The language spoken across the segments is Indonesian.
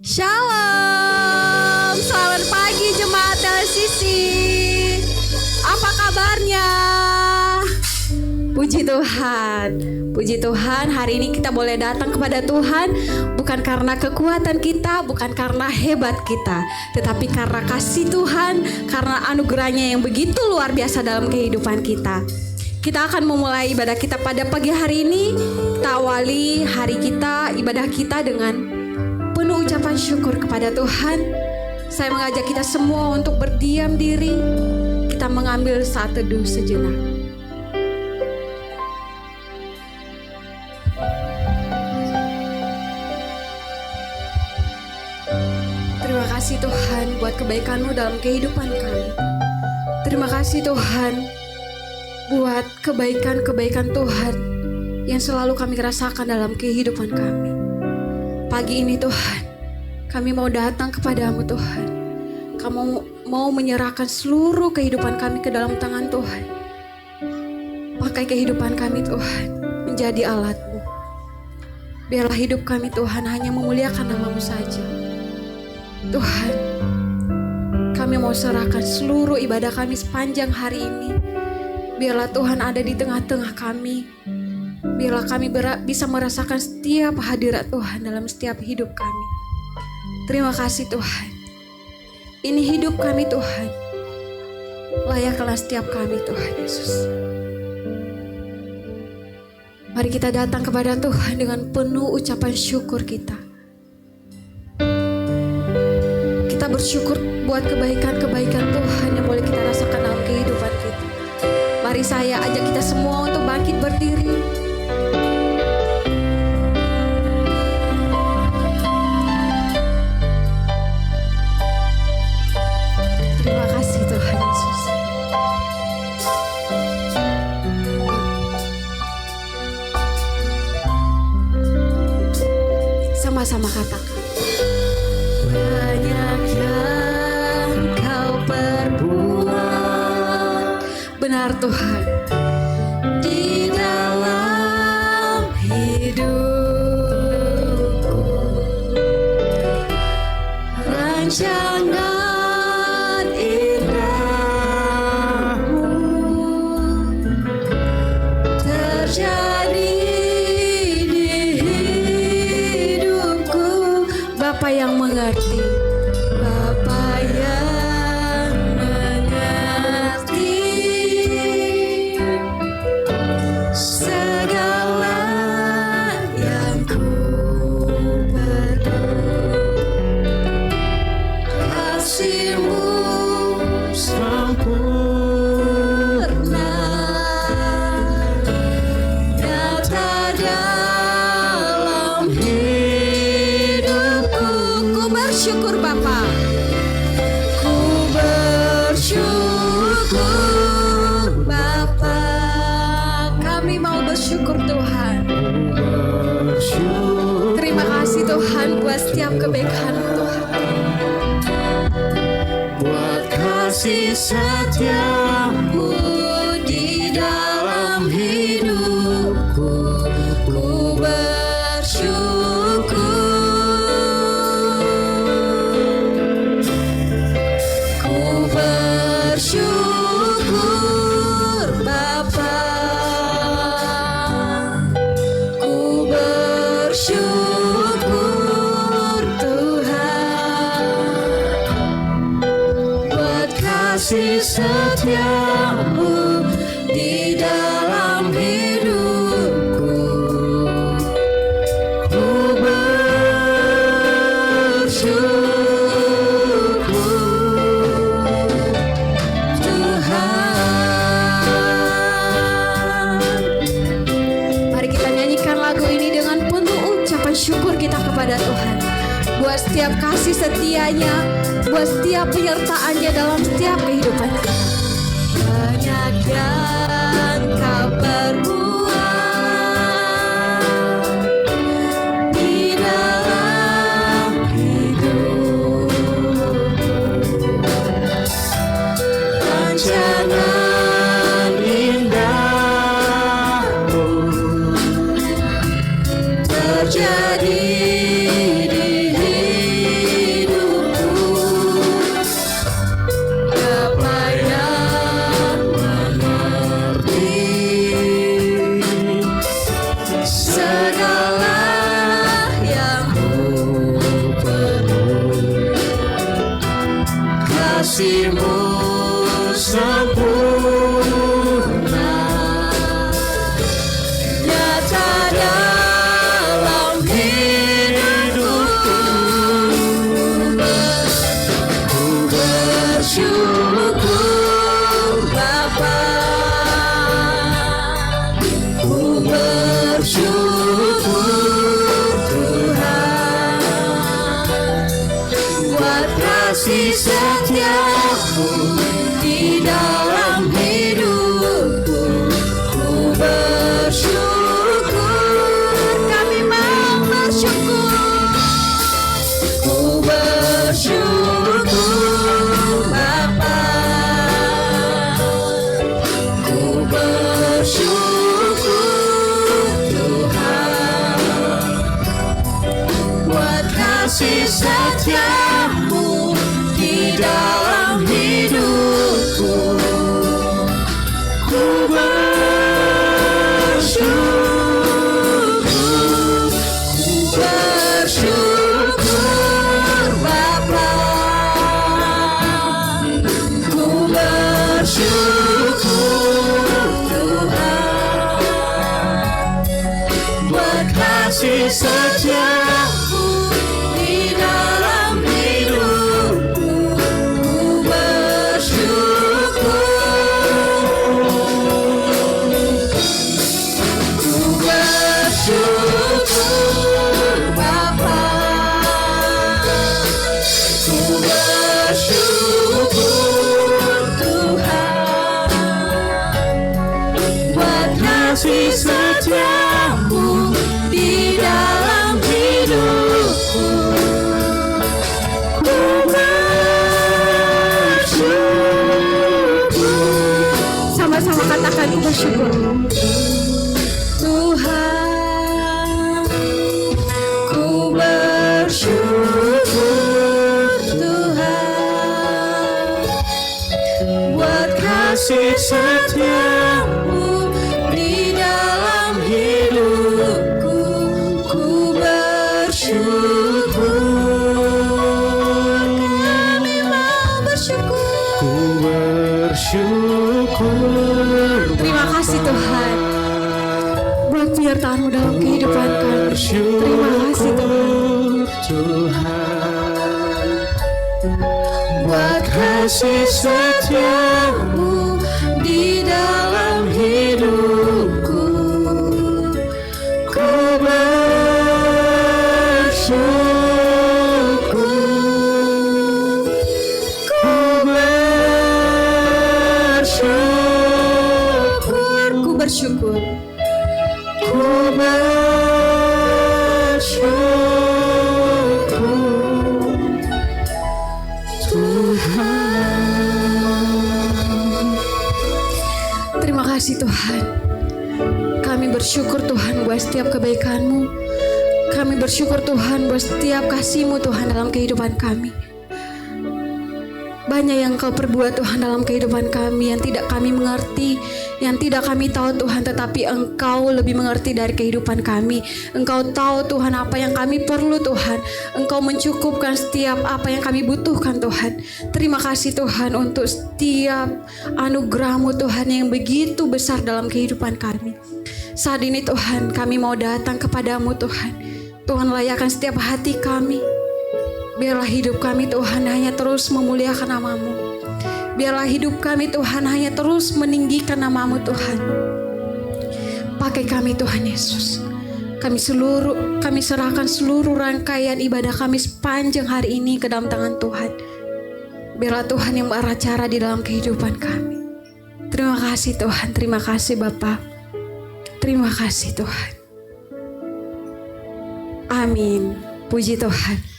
Shalom, selamat pagi jemaat LCC. Apa kabarnya? Puji Tuhan, hari ini kita boleh datang kepada Tuhan bukan karena kekuatan kita, bukan karena hebat kita, tetapi karena kasih Tuhan, karena anugerahnya yang begitu luar biasa dalam kehidupan kita. Kita akan memulai ibadah kita pada pagi hari ini. Kita awali hari kita, ibadah kita dengan penuh ucapan syukur kepada Tuhan. Saya mengajak kita semua untuk berdiam diri. Kita mengambil saat teduh sejenak. Terima kasih Tuhan buat kebaikan-Mu dalam kehidupan kami. Terima kasih Tuhan buat kebaikan-kebaikan Tuhan yang selalu kami rasakan dalam kehidupan kami. Pagi ini Tuhan, kami mau datang kepadamu Tuhan. Kamu mau menyerahkan seluruh kehidupan kami ke dalam tangan Tuhan. Pakai kehidupan kami Tuhan menjadi alat-Mu. Biarlah hidup kami Tuhan hanya memuliakan nama-Mu saja. Tuhan, kami mau serahkan seluruh ibadah kami sepanjang hari ini. Biarlah Tuhan ada di tengah-tengah kami. Biarlah kami bisa merasakan setiap hadirat Tuhan dalam setiap hidup kami. Terima kasih Tuhan. Ini hidup kami Tuhan. Layaklah setiap kami Tuhan Yesus. Mari kita datang kepada Tuhan dengan penuh ucapan syukur kita. Kita bersyukur buat kebaikan-kebaikan Tuhan yang boleh kita rasakan dalam kehidupan kita. Mari saya ajak kita semua untuk bangkit berdiri. Terima kasih Tuhan Yesus. Sama-sama katakan. Banyak yang Kau perbuat, benar Tuhan, di dalam hidupku. Rancangan indahmu terjadi di hidupku. Bapa yang mengerti, Bapa yang mengerti segala yang ku perlu. Kasih-Mu sempurna nyata dalam hidupku. Ku bersyukur Bapa. Ku bersyukur Bapa. Kami mau bersyukur Tuhan. Terima kasih Tuhan buat setiap kebaikan-Mu Tuhan. Buat kasih setia-Mu di dalam hidupku. Ku bersyukur. Ku bersyukur Bapa. Ku bersyukur Tuhan buat kasih setia-Mu di dalam hidupku. Ku bersyukur Tuhan. Mari kita nyanyikan lagu ini dengan penuh ucapan syukur kita kepada Tuhan. Buat setiap kasih setianya, buat setiap penyertaannya dalam setiap kehidupan kita. Banyak yang Kau perbuat di dalam hidupku. Rancangan indahmu terjadi di kasih-Mu sempurna, nyata dalam hidupku. Ku bersyukur Bapa, ku bersyukur Tuhan, buat kasih setia-Mu di dalam hidupku. Ku bersyukur, kami mau bersyukur. Ku bersyukur Bapa, ku bersyukur Tuhan, buat kasih setia-Mu di dalam hidupku. Ku bersyukur, ku bersyukur Bapa, ku bersyukur Tuhan, buat kasih setia-Mu di dalam hidupku. Ku bersyukur Bapa, ku bersyukur Tuhan, buat kasih setia-Mu di dalam hidupku. Ku bersyukur. Sama-sama katakan ku bersyukur. Tuhan, ku bersyukur Tuhan, buat Kasih setia-Mu di dalam hidupku. Ku bersyukur, kami mau bersyukur. ku bersyukur. Terima kasih Tuhan buat penyertaan-Mu dalam kehidupan kami. Terima kasih Tuhan, buat kasih setia-Mu di dalam hidupku. ku bersyukur, ku bersyukur, Ku bersyukur. ku bersyukur Tuhan. Terima kasih Tuhan. Kami bersyukur Tuhan buat setiap kebaikan-Mu. Kami bersyukur Tuhan buat setiap kasih-Mu Tuhan dalam kehidupan kami. Banyak yang Kau perbuat Tuhan dalam kehidupan kami yang tidak kami mengerti, yang tidak kami tahu Tuhan, tetapi Engkau lebih mengerti dari kehidupan kami. Engkau tahu Tuhan apa yang kami perlu Tuhan. Engkau mencukupkan setiap apa yang kami butuhkan Tuhan. Terima kasih Tuhan untuk setiap anugerah-Mu Tuhan yang begitu besar dalam kehidupan kami. Saat ini Tuhan kami mau datang kepadamu Tuhan. Tuhan layakkan setiap hati kami. Biarlah hidup kami Tuhan hanya terus memuliakan nama-Mu. Biarlah hidup kami Tuhan hanya terus meninggikan nama-Mu Tuhan. Pakai kami Tuhan Yesus. Kami serahkan seluruh rangkaian ibadah kami sepanjang hari ini ke dalam tangan Tuhan. Biarlah Tuhan yang beracara di dalam kehidupan kami. Terima kasih Tuhan, terima kasih Bapa. Terima kasih Tuhan. Amin. Puji Tuhan.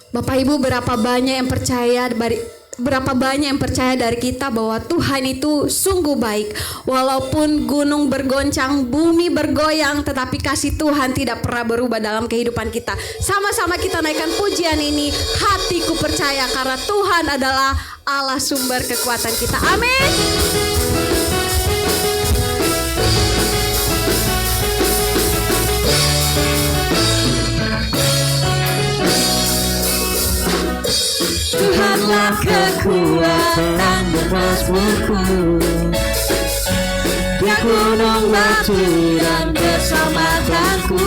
Bapak Ibu, berapa banyak yang percaya dari kita bahwa Tuhan itu sungguh baik. Walaupun gunung bergoncang, bumi bergoyang, tetapi kasih Tuhan tidak pernah berubah dalam kehidupan kita. Sama-sama kita naikkan pujian ini. Hatiku percaya karena Tuhan adalah Allah sumber kekuatan kita. Amin. Tuhanlah kekuatan bermazmurku. Dia gunung batu dan keselamatanku.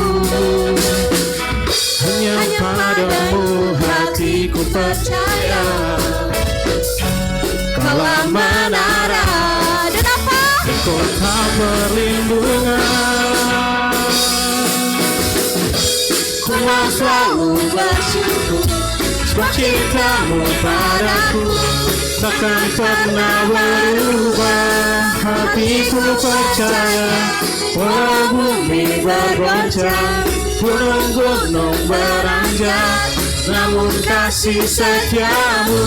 Hanya padamu hatiku percaya. Kala menara Dan apa? kota perlindungan. Ku mau selalu bersyukur sebab cintamu padaku takkan pernah berubah. Hatiku percaya walau bumi bergoncang, gunung-gunung beranjak, namun kasih setiamu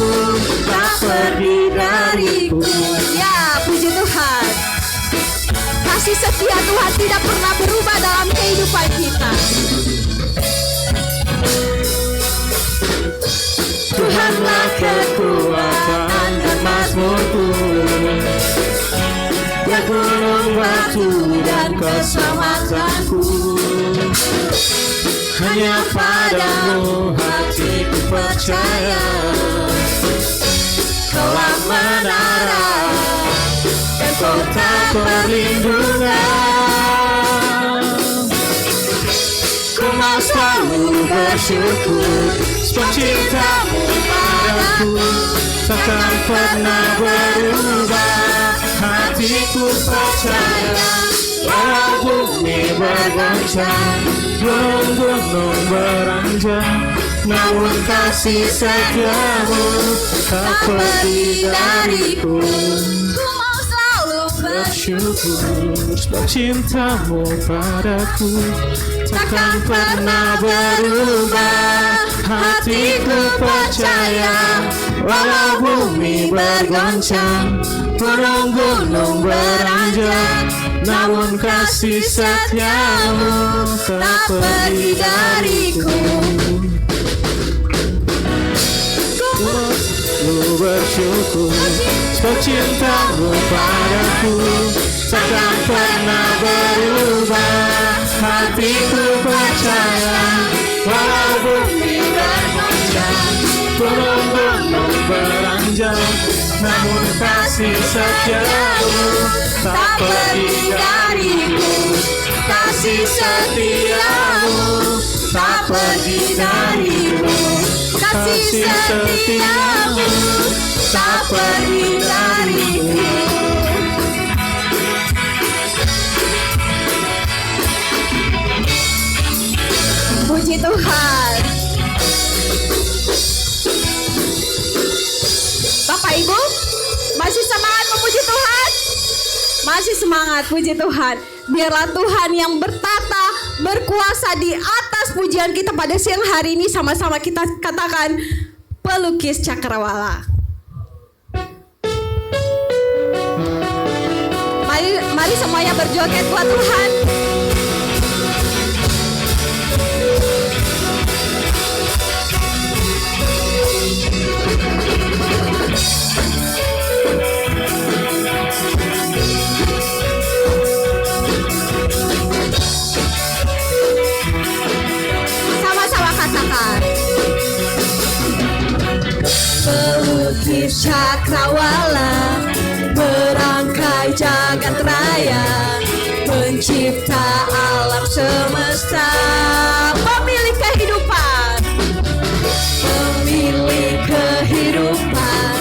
tak pergi dariku. Ya, puji Tuhan. Kasih setia Tuhan tidak pernah berubah dalam kehidupan kita. Tuhanlah kekuatan dan mazmurku. Dia gunung batu dan keselamatanku. Hanya padamu hatiku percaya. Kaulah menara dan kota perlindungan. Ku mau selalu bersyukur sebab cintamu padaku takkan pernah berubah. Hatiku percaya walau bumi bergoncang, gunung-gunung beranjak, namun kasih setiamu tak pergi dariku. Ku mau selalu Bersyukur sebab cintamu padaku takkan pernah berubah. Hatiku percaya walau bumi bergoncang, gunung-gunung beranjak, namun kasih setiamu tak pergi dariku. Ku bersyukur sebab cintamu padaku takkan pernah berubah. Hatiku percaya walau bumi bergoncang, gunung-gunung beranjak, namun kasih setiamu tak pergi dariku. Kasih setiamu tak pergi dariku. Kasih setiamu tak pergi dariku. Puji Tuhan. Bapak Ibu, masih semangat memuji Tuhan? Masih semangat, puji Tuhan. Biarlah Tuhan yang bertata, berkuasa di atas pujian kita pada siang hari ini. Sama-sama kita katakan, pelukis cakrawala. Mari semuanya berjoget buat Tuhan. Sama-sama katakan, pelukis cakrawala, berangkai jagat raya, pencipta alam semesta, pemilik kehidupan, pemilik kehidupan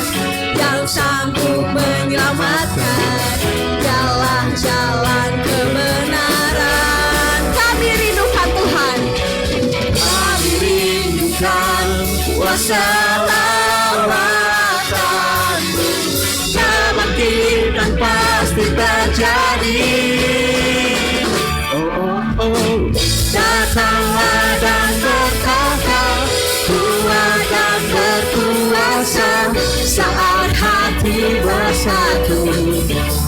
yang sanggup menyelamatkan jalan-jalan kebenaran. Kami rindukan Tuhan, Kami rindukan kuasa lawatan-Mu, kebangkitan pasti terjadi. Datanglah dan berkata, kuat dan berkuasa, saat hati bersatu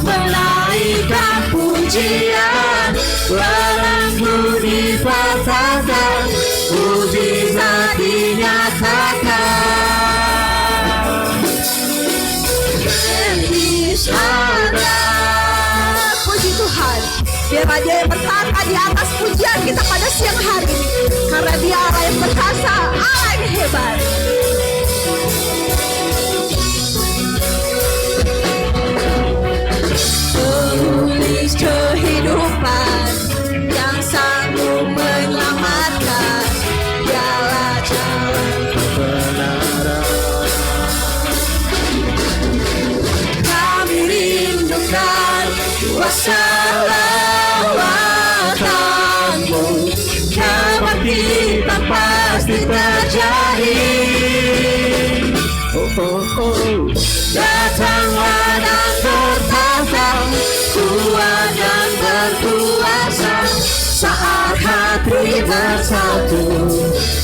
menaikkan pujian, belenggu dipatahkan, mujizat dinyatakan. Ada. puji Tuhan. Biarlah Dia yang bertata di atas pujian kita pada siang hari ini, karena Dia Allah yang berkuasa, Allah yang hebat. bersatu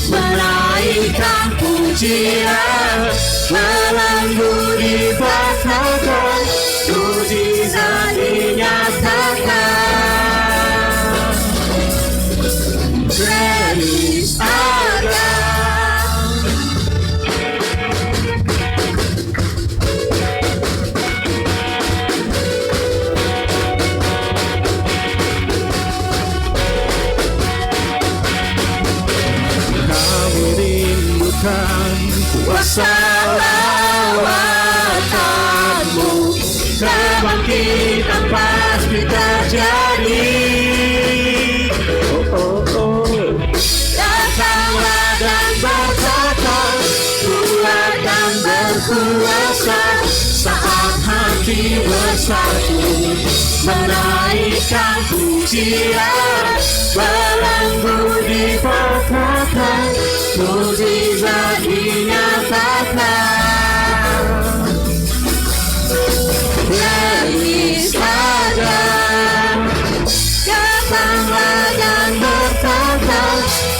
menaikkan pujian, belenggu dipatahkan, mujizat dinyatakan. Praise our God. Kami rindukan kuasa lawatanmu, kebangkitan pasti terjadi. Datanglah dan berkata, kuat dan berkuasa, saat hati bersatu menaikkan pujian, belenggu dipatahkan, mujizat dinyatakan. Praise God. Datanglah dan berkata,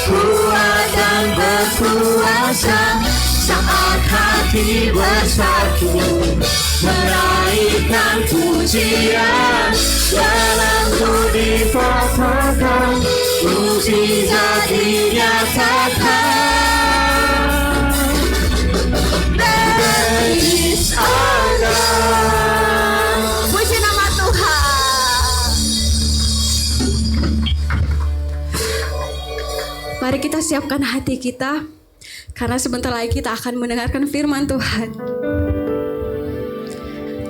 kuat dan berkuasa, saat hati bersatu menaikkan pujian, belenggu dipatahkan, mujizat dinyatakan. Praise our God. Puji nama Tuhan. Mari kita siapkan hati kita, karena sebentar lagi kita akan mendengarkan firman Tuhan.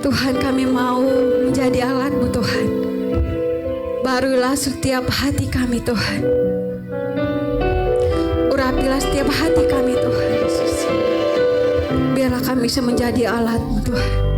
Tuhan, kami mau menjadi alat-Mu Tuhan. Barulah setiap hati kami Tuhan. Urapilah setiap hati kami Tuhan Yesus. Biarlah kami bisa menjadi alat-Mu Tuhan.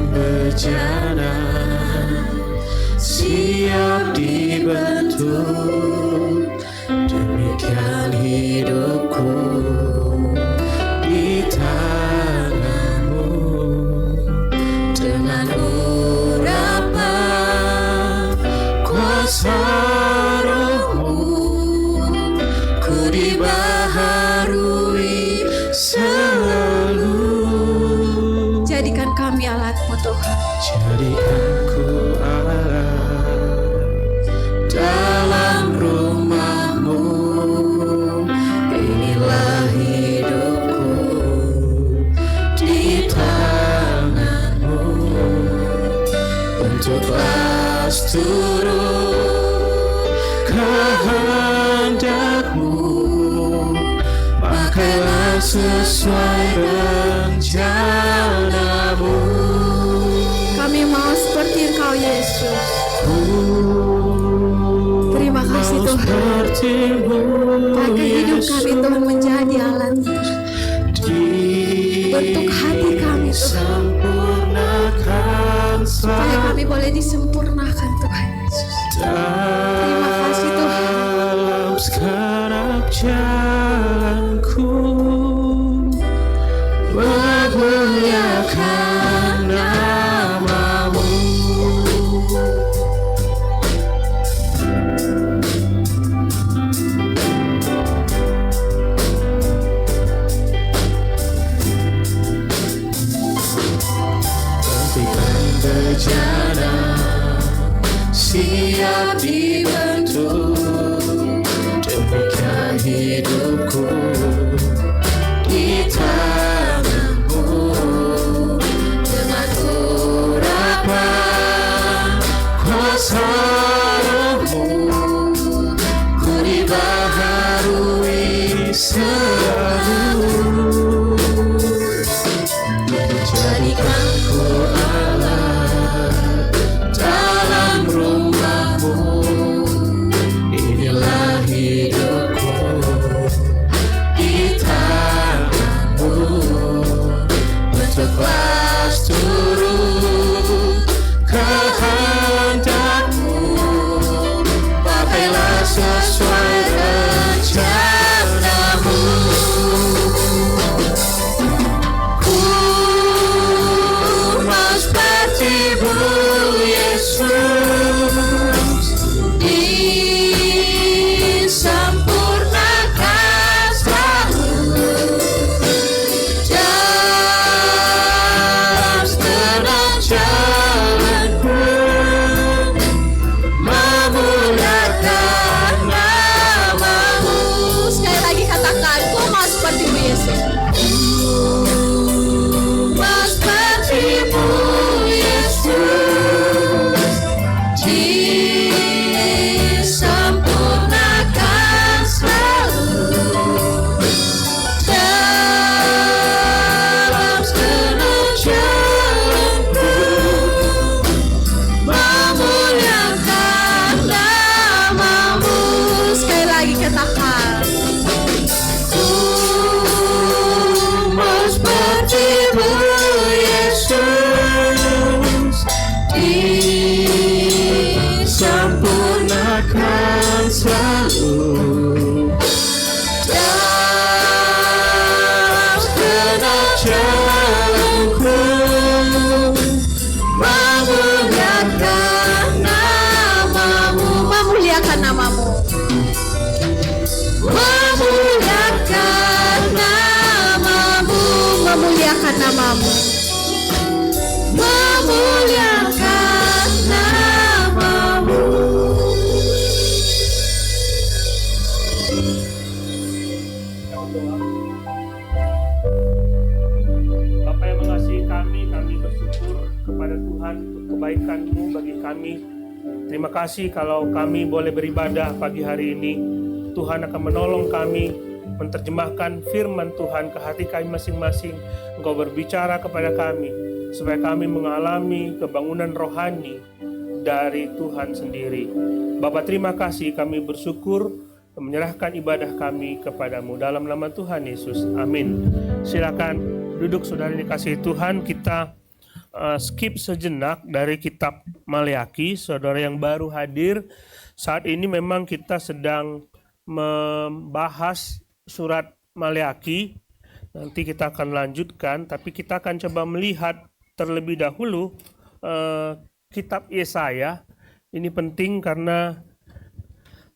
Bejana siap dibentuk, demikian hidupku di tangan-Mu. Dengan urapan kuasa Roh-Mu, ku dibaharui selalu. Jadikan kami alat-Mu Tuhan. Jadikan ku alat dalam rumah-Mu. Inilah hidupku di tangan-Mu. Bentuklah seluruh kehendak-Mu, pakailah sesuai rencana-Mu. Kami mau seperti Engkau Yesus. Terima kasih Tuhan. Pakai hidup kami Tuhan menjadi alat. Bentuk hati kami Tuhan, supaya kami boleh disempurnakan Tuhan Yesus. Terima kasih Tuhan. Dalam segenap jalanku memuliakan nama-Mu. Hentikan bejana siap dibentuk, demikian hidupku di tangan-Mu. Dengan urapan kuasa Roh-Mu, ku dibaharui selalu. Jadikan ku alat dalam rumah-Mu. Inilah hidupku di Bapa yang mengasihi kami bersyukur kepada Tuhan untuk kebaikan-Mu bagi kami. Terima kasih kalau kami boleh beribadah pagi hari ini. Tuhan akan menolong kami menerjemahkan firman Tuhan ke hati kami masing-masing. Engkau berbicara kepada kami supaya kami mengalami kebangunan rohani dari Tuhan sendiri. Bapa, terima kasih, kami bersyukur menyerahkan ibadah kami kepadamu dalam nama Tuhan Yesus. Amin. Silakan duduk saudara dikasihi Tuhan. Kita skip sejenak dari kitab Maleakhi. Saudara yang baru hadir, saat ini memang kita sedang membahas surat Maleakhi. Nanti kita akan lanjutkan, tapi kita akan coba melihat terlebih dahulu kitab Yesaya. Ini penting karena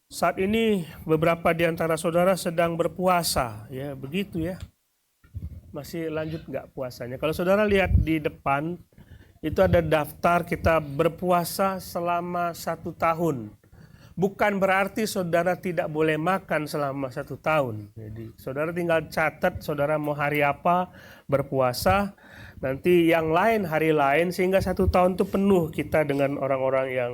saat ini beberapa di antara saudara sedang berpuasa, ya begitu ya. Masih lanjut nggak puasanya? Kalau saudara lihat di depan, itu ada daftar kita berpuasa selama 1 tahun. Bukan berarti saudara tidak boleh makan selama 1 tahun. Jadi saudara tinggal catat saudara mau hari apa berpuasa. Nanti yang lain hari lain, sehingga 1 tahun itu penuh kita dengan orang-orang yang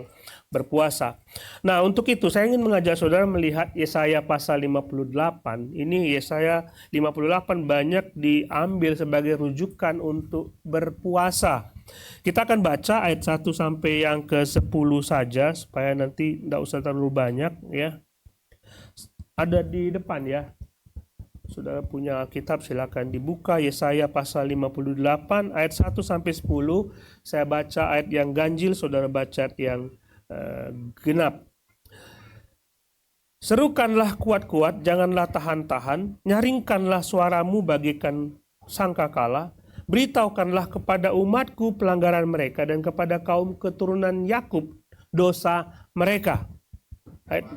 berpuasa. Nah, untuk itu saya ingin mengajak saudara melihat Yesaya pasal 58. Ini Yesaya 58 banyak diambil sebagai rujukan untuk berpuasa. Kita akan baca ayat 1 sampai yang ke-10 saja supaya nanti tidak usah terlalu banyak ya. Ada di depan ya. Saudara punya Alkitab, silakan dibuka Yesaya pasal 58 ayat 1 sampai 10. Saya baca ayat yang ganjil, saudara baca yang genap. Serukanlah kuat-kuat, janganlah tahan-tahan, nyaringkanlah suaramu bagaikan sangkakala, beritahukanlah kepada umatku pelanggaran mereka dan kepada kaum keturunan Yakub dosa mereka. Ayat.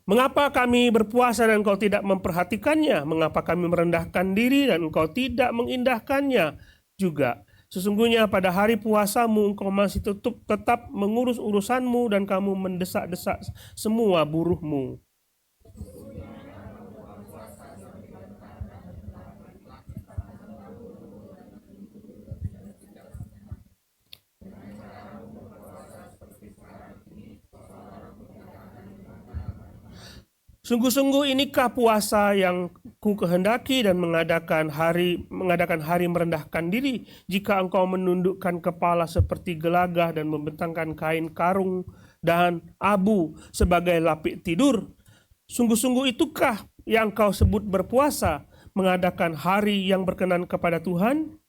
Mengapa kami berpuasa dan engkau tidak memperhatikannya? Mengapa kami merendahkan diri dan engkau tidak mengindahkannya juga? Sesungguhnya pada hari puasamu engkau masih tetap mengurus urusanmu dan kamu mendesak-desak semua buruhmu. Sungguh-sungguh inikah puasa yang ku kehendaki dan mengadakan hari merendahkan diri, jika engkau menundukkan kepala seperti gelagah dan membentangkan kain karung dan abu sebagai lapik tidur. Sungguh-sungguh itukah yang kau sebut berpuasa, mengadakan hari yang berkenan kepada Tuhan?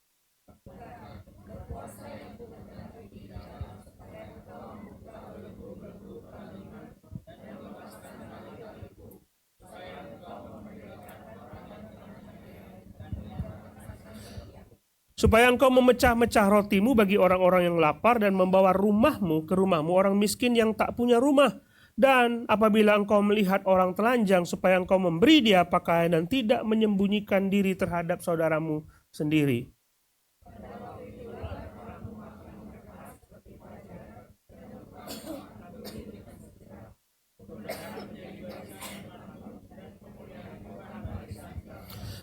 Supaya engkau memecah-mecah rotimu bagi orang-orang yang lapar dan membawa rumahmu ke rumahmu orang miskin yang tak punya rumah. Dan apabila engkau melihat orang telanjang, supaya engkau memberi dia pakaian dan tidak menyembunyikan diri terhadap saudaramu sendiri.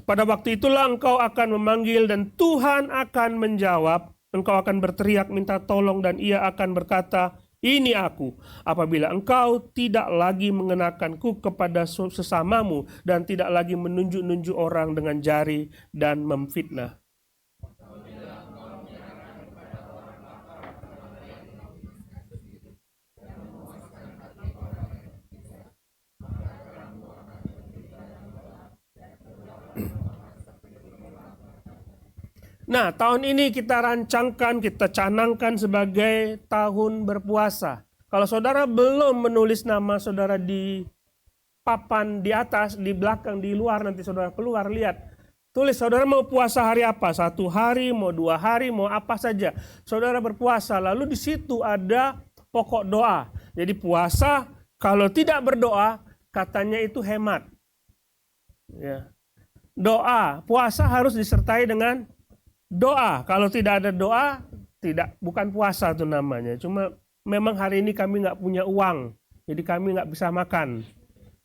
Pada waktu itulah engkau akan memanggil dan Tuhan akan menjawab. Engkau akan berteriak minta tolong dan ia akan berkata, ini aku. Apabila engkau tidak lagi mengenakanku kepada sesamamu dan tidak lagi menunjuk-nunjuk orang dengan jari dan memfitnah. Nah, tahun ini kita rancangkan, kita canangkan sebagai tahun berpuasa. Kalau saudara belum menulis nama saudara di papan di atas, di belakang, di luar, nanti saudara keluar, lihat. Tulis saudara mau puasa hari apa, 1 hari, mau 2 hari, mau apa saja. Saudara berpuasa, lalu di situ ada pokok doa. Jadi puasa Kalau tidak berdoa, katanya itu hemat. Ya. Doa, puasa harus disertai dengan doa. Kalau tidak ada doa, bukan puasa itu namanya. Cuma memang hari ini kami nggak punya uang, jadi kami nggak bisa makan.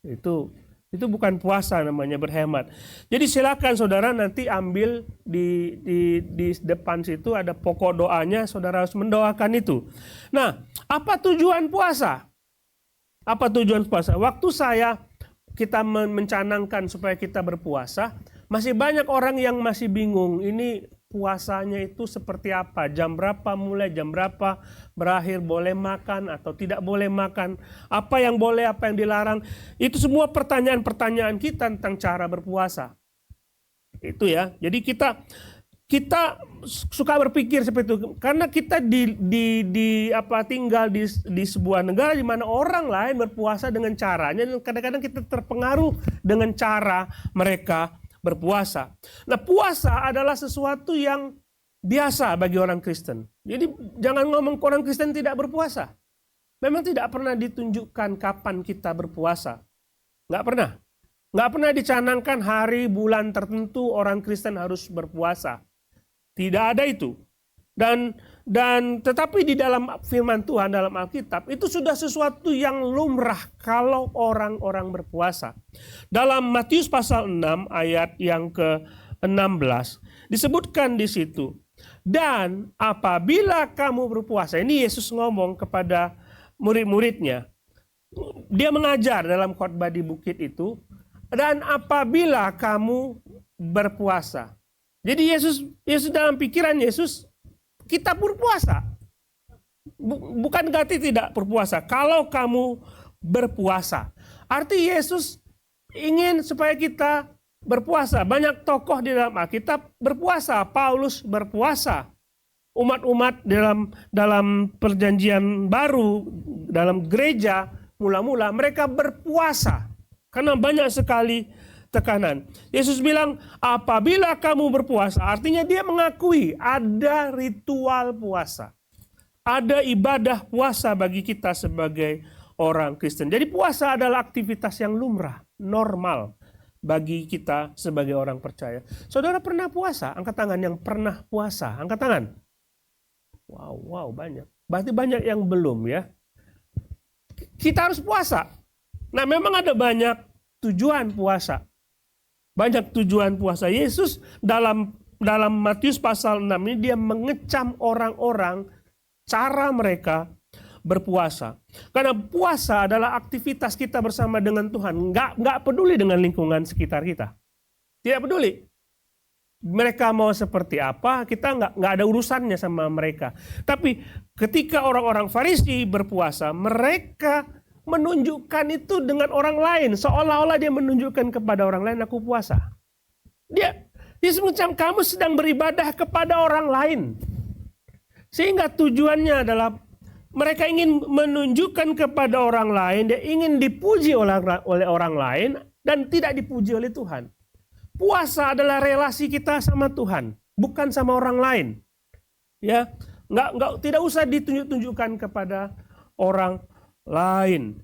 Itu bukan puasa namanya, berhemat. Jadi silakan saudara nanti ambil di depan situ ada pokok doanya, saudara harus mendoakan itu. Nah, apa tujuan puasa? Apa tujuan puasa? Waktu kita mencanangkan supaya kita berpuasa, masih banyak orang yang masih bingung, ini puasanya itu seperti apa, jam berapa mulai, jam berapa berakhir, boleh makan atau tidak boleh makan, apa yang boleh, apa yang dilarang. Itu semua pertanyaan-pertanyaan kita tentang cara berpuasa. Itu ya, jadi kita suka berpikir seperti itu karena kita tinggal di sebuah negara di mana orang lain berpuasa dengan caranya, dan kadang-kadang kita terpengaruh dengan cara mereka berpuasa. Nah, puasa adalah sesuatu yang biasa bagi orang Kristen. Jadi jangan ngomong orang Kristen tidak berpuasa. Memang tidak pernah ditunjukkan kapan kita berpuasa. Nggak pernah. Nggak pernah dicanangkan hari bulan tertentu orang Kristen harus berpuasa. Tidak ada itu. Dan tetapi di dalam firman Tuhan dalam Alkitab itu sudah sesuatu yang lumrah kalau orang-orang berpuasa. Dalam Matius pasal 6 ayat yang ke-16 disebutkan di situ. Dan apabila kamu berpuasa, ini Yesus ngomong kepada murid-muridnya. Dia mengajar dalam khotbah di bukit itu. Dan apabila kamu berpuasa. Jadi Yesus dalam pikiran Yesus, kita berpuasa. Bukan berarti tidak berpuasa. Kalau kamu berpuasa. Arti Yesus ingin supaya kita berpuasa. Banyak tokoh di dalam Alkitab berpuasa. Paulus berpuasa. Umat-umat dalam perjanjian baru, dalam gereja, mula-mula mereka berpuasa. Karena banyak sekali tekanan. Yesus bilang, apabila kamu berpuasa, artinya dia mengakui ada ritual puasa. Ada ibadah puasa bagi kita sebagai orang Kristen. Jadi puasa adalah aktivitas yang lumrah, normal bagi kita sebagai orang percaya. Saudara pernah puasa? Angkat tangan yang pernah puasa. Angkat tangan. Wow, banyak. Berarti banyak yang belum ya. Kita harus puasa. Nah, memang ada banyak tujuan puasa. Banyak tujuan puasa. Yesus dalam Matius pasal 6 ini dia mengecam orang-orang cara mereka berpuasa. Karena puasa adalah aktivitas kita bersama dengan Tuhan. Nggak peduli dengan lingkungan sekitar kita. Tidak peduli. Mereka mau seperti apa, kita nggak ada urusannya sama mereka. Tapi ketika orang-orang Farisi berpuasa, mereka menunjukkan itu dengan orang lain. Seolah-olah dia menunjukkan kepada orang lain, aku puasa. Dia semacam kamu sedang beribadah kepada orang lain. Sehingga tujuannya adalah mereka ingin menunjukkan kepada orang lain, dia ingin dipuji oleh orang lain dan tidak dipuji oleh Tuhan. Puasa adalah relasi kita sama Tuhan, bukan sama orang lain. Ya, tidak usah ditunjuk-tunjukkan kepada orang lain.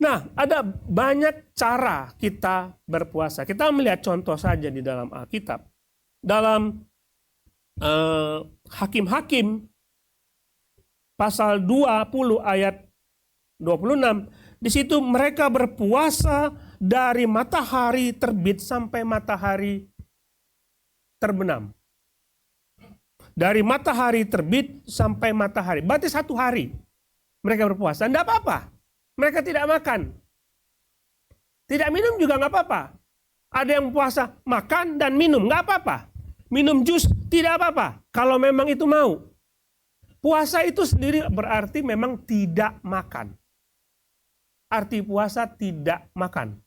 Nah, ada banyak cara kita berpuasa. Kita melihat contoh saja di dalam Alkitab. Dalam Hakim-Hakim pasal 20 ayat 26, di situ mereka berpuasa dari matahari terbit sampai matahari terbenam. Dari matahari terbit sampai matahari. Berarti 1 hari mereka berpuasa. Tidak apa-apa. Mereka tidak makan. Tidak minum juga nggak apa-apa. Ada yang puasa makan dan minum, nggak apa-apa. Minum jus tidak apa-apa. Kalau memang itu mau. Puasa itu sendiri berarti memang tidak makan. Arti puasa tidak makan.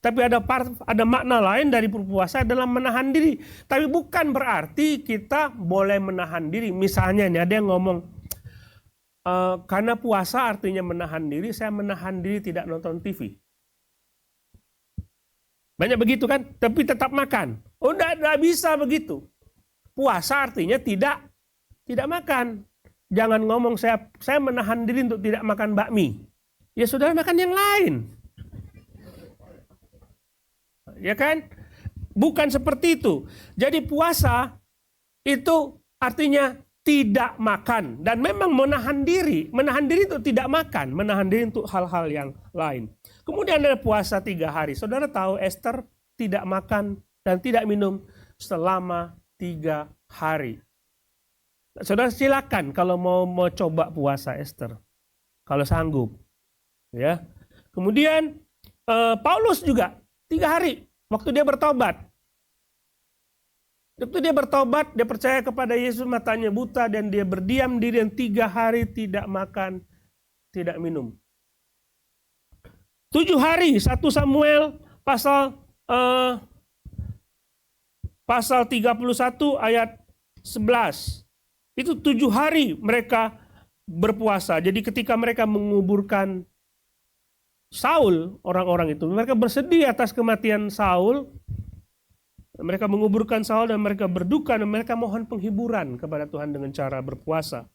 Tapi ada makna lain dari berpuasa dalam menahan diri. Tapi bukan berarti kita boleh menahan diri. Misalnya nih ada yang ngomong, karena puasa artinya menahan diri, saya menahan diri tidak nonton TV. Banyak begitu kan? Tapi tetap makan. Oh, tidak bisa begitu. Puasa artinya tidak makan. Jangan ngomong saya menahan diri untuk tidak makan bakmi. ya saudara makan yang lain. Ya kan? Bukan seperti itu. Jadi puasa itu artinya tidak makan. Dan memang menahan diri. Menahan diri itu tidak makan. Menahan diri untuk hal-hal yang lain. Kemudian ada puasa 3 hari. Saudara tahu Esther tidak makan dan tidak minum selama 3 hari. Saudara silakan kalau mau coba puasa Esther. Kalau sanggup. Ya. Kemudian Paulus juga 3 hari. Waktu dia bertobat. Waktu dia bertobat, dia percaya kepada Yesus, matanya buta, dan dia berdiam diri dan 3 hari tidak makan, tidak minum. 7 hari, 1 Samuel pasal 31 ayat 11. Itu 7 hari mereka berpuasa. Jadi ketika mereka menguburkan Saul, orang-orang itu, mereka bersedih atas kematian Saul. Mereka menguburkan Saul dan mereka berduka dan mereka mohon penghiburan kepada Tuhan dengan cara berpuasa.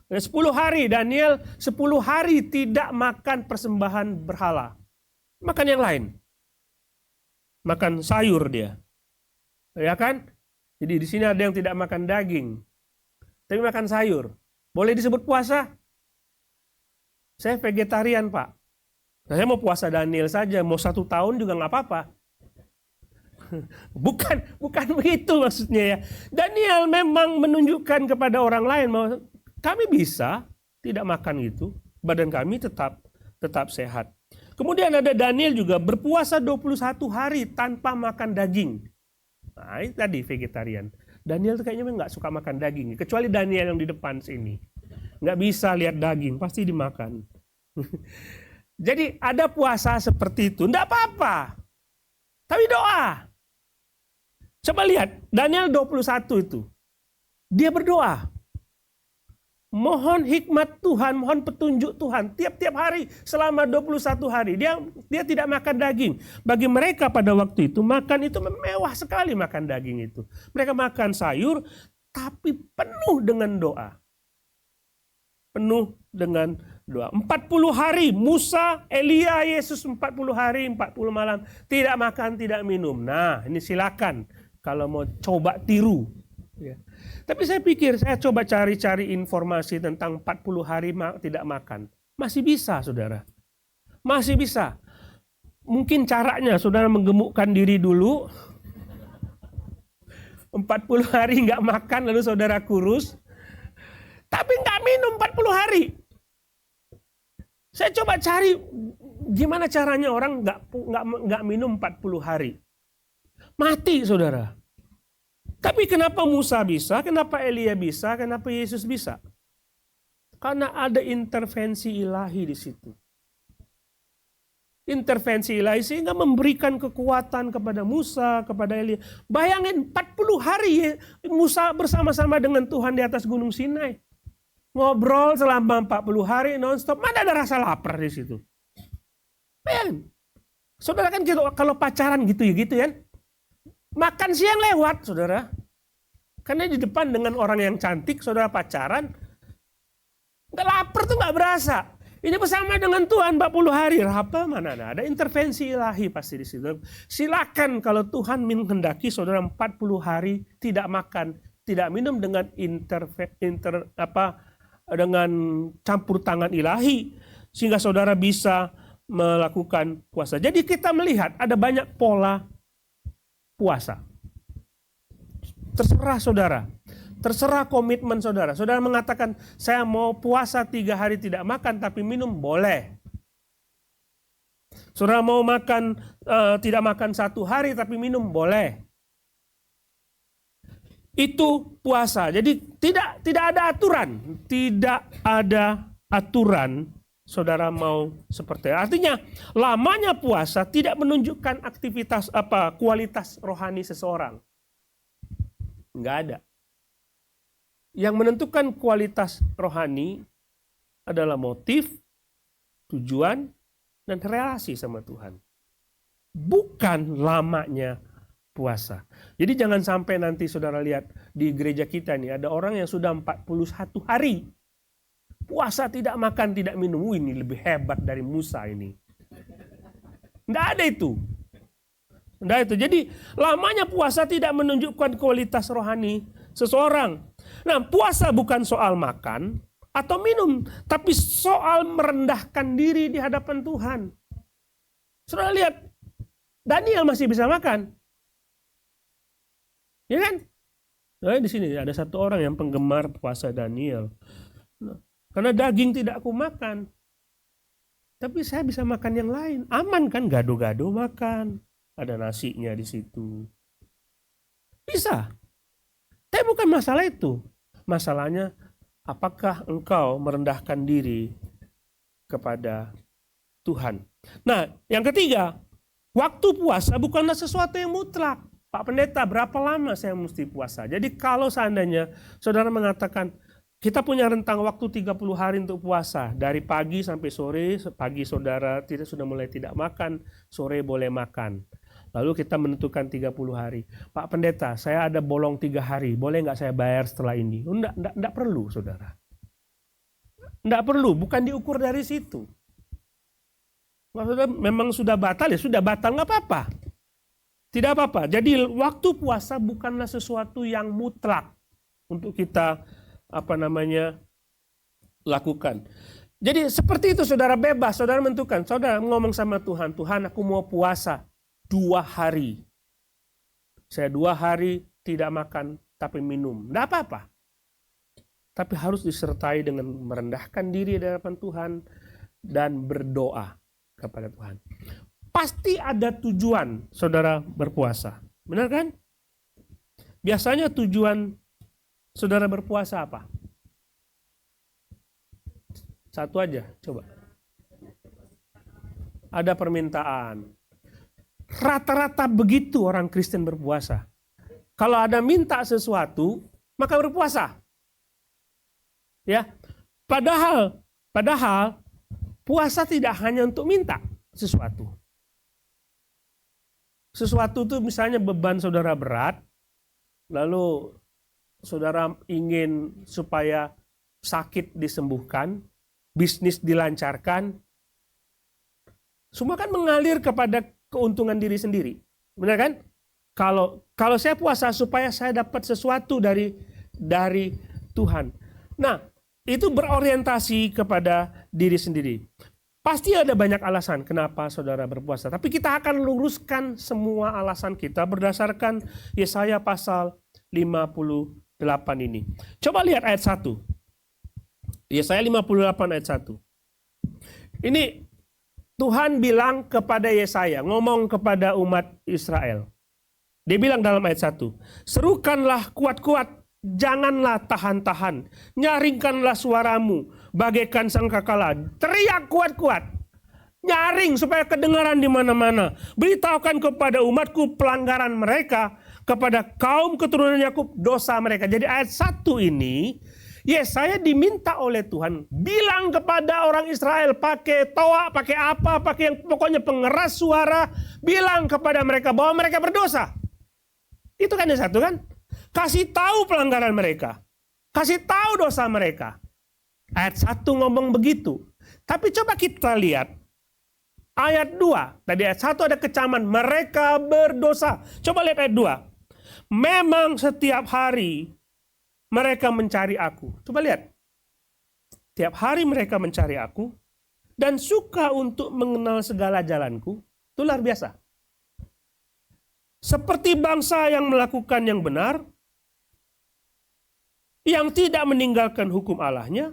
Dan 10 hari, Daniel 10 hari tidak makan persembahan berhala. Makan yang lain. Makan sayur dia. Ya kan? Jadi di sini ada yang tidak makan daging. Tapi makan sayur. Boleh disebut puasa? Saya vegetarian, Pak. Nah, saya mau puasa Daniel saja, mau 1 tahun juga nggak apa-apa. Bukan begitu maksudnya ya. Daniel memang menunjukkan kepada orang lain bahwa kami bisa tidak makan itu, badan kami tetap sehat. Kemudian ada Daniel juga berpuasa 21 hari tanpa makan daging. Nah, ini tadi vegetarian. Daniel tuh kayaknya nggak suka makan daging, kecuali Daniel yang di depan sini. Nggak bisa lihat daging, pasti dimakan. Jadi ada puasa seperti itu, enggak apa-apa. Tapi doa. Coba lihat, Daniel 21 itu. Dia berdoa. Mohon hikmat Tuhan, mohon petunjuk Tuhan. Tiap-tiap hari selama 21 hari. Dia tidak makan daging. Bagi mereka pada waktu itu, makan itu mewah sekali makan daging itu. Mereka makan sayur, tapi penuh dengan doa. Penuh dengan doa. 40 hari Musa, Elia, Yesus 40 hari, 40 malam. Tidak makan, tidak minum. Nah, ini silakan kalau mau coba tiru. Ya. Tapi saya pikir, saya coba cari-cari informasi tentang 40 hari tidak makan. Masih bisa, saudara. Masih bisa. Mungkin caranya, saudara menggemukkan diri dulu. 40 hari nggak makan, lalu saudara kurus. Tapi nggak minum 40 hari. Saya coba cari gimana caranya orang nggak minum 40 hari. Mati, saudara. Tapi kenapa Musa bisa, kenapa Elia bisa, kenapa Yesus bisa? Karena ada intervensi ilahi di situ. Intervensi ilahi sehingga memberikan kekuatan kepada Musa, kepada Elia. Bayangin 40 hari Musa bersama-sama dengan Tuhan di atas Gunung Sinai. Ngobrol selama 40 hari nonstop, mana ada rasa lapar di situ. Bayangin. Saudara kan kalau pacaran gitu ya. Makan siang lewat, saudara. Karena di depan dengan orang yang cantik, saudara pacaran. Nggak lapar tuh nggak berasa. Ini bersama dengan Tuhan 40 hari. Apa mana ada intervensi ilahi pasti di situ. Silakan kalau Tuhan menghendaki saudara 40 hari tidak makan, tidak minum dengan dengan campur tangan ilahi sehingga saudara bisa melakukan puasa. Jadi kita melihat ada banyak pola puasa. Terserah saudara. Terserah komitmen saudara. Saudara mengatakan saya mau puasa 3 hari tidak makan tapi minum, boleh. Saudara mau makan tidak makan 1 hari tapi minum, boleh. Itu puasa. Jadi tidak ada aturan. Tidak ada aturan saudara mau seperti itu. Artinya lamanya puasa tidak menunjukkan aktivitas kualitas rohani seseorang. Enggak ada. Yang menentukan kualitas rohani adalah motif, tujuan, dan relasi sama Tuhan. Bukan lamanya puasa. Jadi jangan sampai nanti saudara lihat di gereja kita nih ada orang yang sudah 41 hari puasa tidak makan, tidak minum. Ini lebih hebat dari Musa ini. Tidak ada itu. Tidak itu. Jadi lamanya puasa tidak menunjukkan kualitas rohani seseorang. Nah, puasa bukan soal makan atau minum, tapi soal merendahkan diri di hadapan Tuhan. Saudara lihat, Daniel masih bisa makan. Ya kan? Nah, di sini ada satu orang yang penggemar puasa Daniel. Nah, karena daging tidak aku makan. Tapi saya bisa makan yang lain. Aman kan? Gado-gado makan. Ada nasinya di situ. Bisa. Tapi bukan masalah itu. Masalahnya, apakah engkau merendahkan diri kepada Tuhan? Nah, yang ketiga, waktu puasa bukanlah sesuatu yang mutlak. Pak Pendeta, berapa lama saya mesti puasa? Jadi kalau seandainya saudara mengatakan, kita punya rentang waktu 30 hari untuk puasa. Dari pagi sampai sore, pagi saudara sudah mulai tidak makan, sore boleh makan. Lalu kita menentukan 30 hari. Pak Pendeta, saya ada bolong 3 hari, boleh nggak saya bayar setelah ini? Enggak perlu, saudara. Enggak perlu, bukan diukur dari situ. Maksudnya memang sudah batal, ya sudah batal, nggak apa-apa. Tidak apa-apa. Jadi waktu puasa bukanlah sesuatu yang mutlak untuk kita lakukan. Jadi seperti itu saudara bebas, saudara menentukan. Saudara ngomong sama Tuhan, Tuhan aku mau puasa 2 hari. Saya 2 hari tidak makan tapi minum. Tidak apa-apa. Tapi harus disertai dengan merendahkan diri di hadapan Tuhan dan berdoa kepada Tuhan. Pasti ada tujuan saudara berpuasa. Benar kan? Biasanya tujuan saudara berpuasa apa? Satu aja, coba. Ada permintaan. Rata-rata begitu orang Kristen berpuasa. Kalau ada minta sesuatu, maka berpuasa. Ya. Padahal puasa tidak hanya untuk minta sesuatu. Sesuatu itu misalnya beban saudara berat, lalu saudara ingin supaya sakit disembuhkan, bisnis dilancarkan, semua kan mengalir kepada keuntungan diri sendiri. Benar kan? Kalau saya puasa supaya saya dapat sesuatu dari Tuhan. Nah, itu berorientasi kepada diri sendiri. Pasti ada banyak alasan kenapa saudara berpuasa. Tapi kita akan luruskan semua alasan kita berdasarkan Yesaya pasal 58 ini. Coba lihat ayat 1. Yesaya 58 ayat 1. Ini Tuhan bilang kepada Yesaya, ngomong kepada umat Israel. Dia bilang dalam ayat 1. Serukanlah kuat-kuat, janganlah tahan-tahan. Nyaringkanlah suaramu bagaikan sangkakala. Teriak kuat-kuat. Nyaring supaya kedengaran di mana-mana. Beritahukan kepada umatku pelanggaran mereka, kepada kaum keturunan Yakub dosa mereka. Jadi ayat 1 ini, Yesaya diminta oleh Tuhan bilang kepada orang Israel pakai toa, pakai apa, pakai yang pokoknya pengeras suara, bilang kepada mereka bahwa mereka berdosa. Itu kan ayat 1 kan? Kasih tahu pelanggaran mereka. Kasih tahu dosa mereka. Ayat 1 ngomong begitu. Tapi coba kita lihat ayat 2. Tadi ayat 1 ada kecaman, mereka berdosa. Coba lihat ayat 2. Memang setiap hari mereka mencari aku. Coba lihat. Tiap hari mereka mencari aku dan suka untuk mengenal segala jalanku. Itu luar biasa. Seperti bangsa yang melakukan yang benar, yang tidak meninggalkan hukum Allahnya,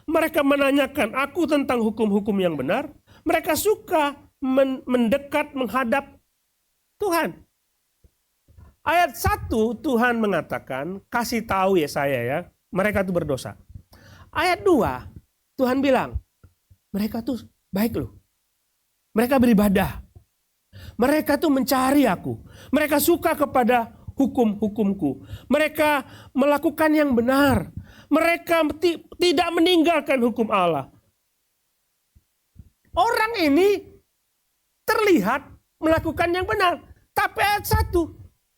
mereka menanyakan aku tentang hukum-hukum yang benar, mereka suka mendekat menghadap Tuhan. Ayat 1 Tuhan mengatakan, kasih tahu Yesaya ya, mereka itu berdosa. Ayat 2 Tuhan bilang, mereka tuh baik loh. Mereka beribadah. Mereka tuh mencari aku. Mereka suka kepada hukum-hukumku. Mereka melakukan yang benar. Mereka tidak meninggalkan hukum Allah. Orang ini terlihat melakukan yang benar. Tapi ayat 1,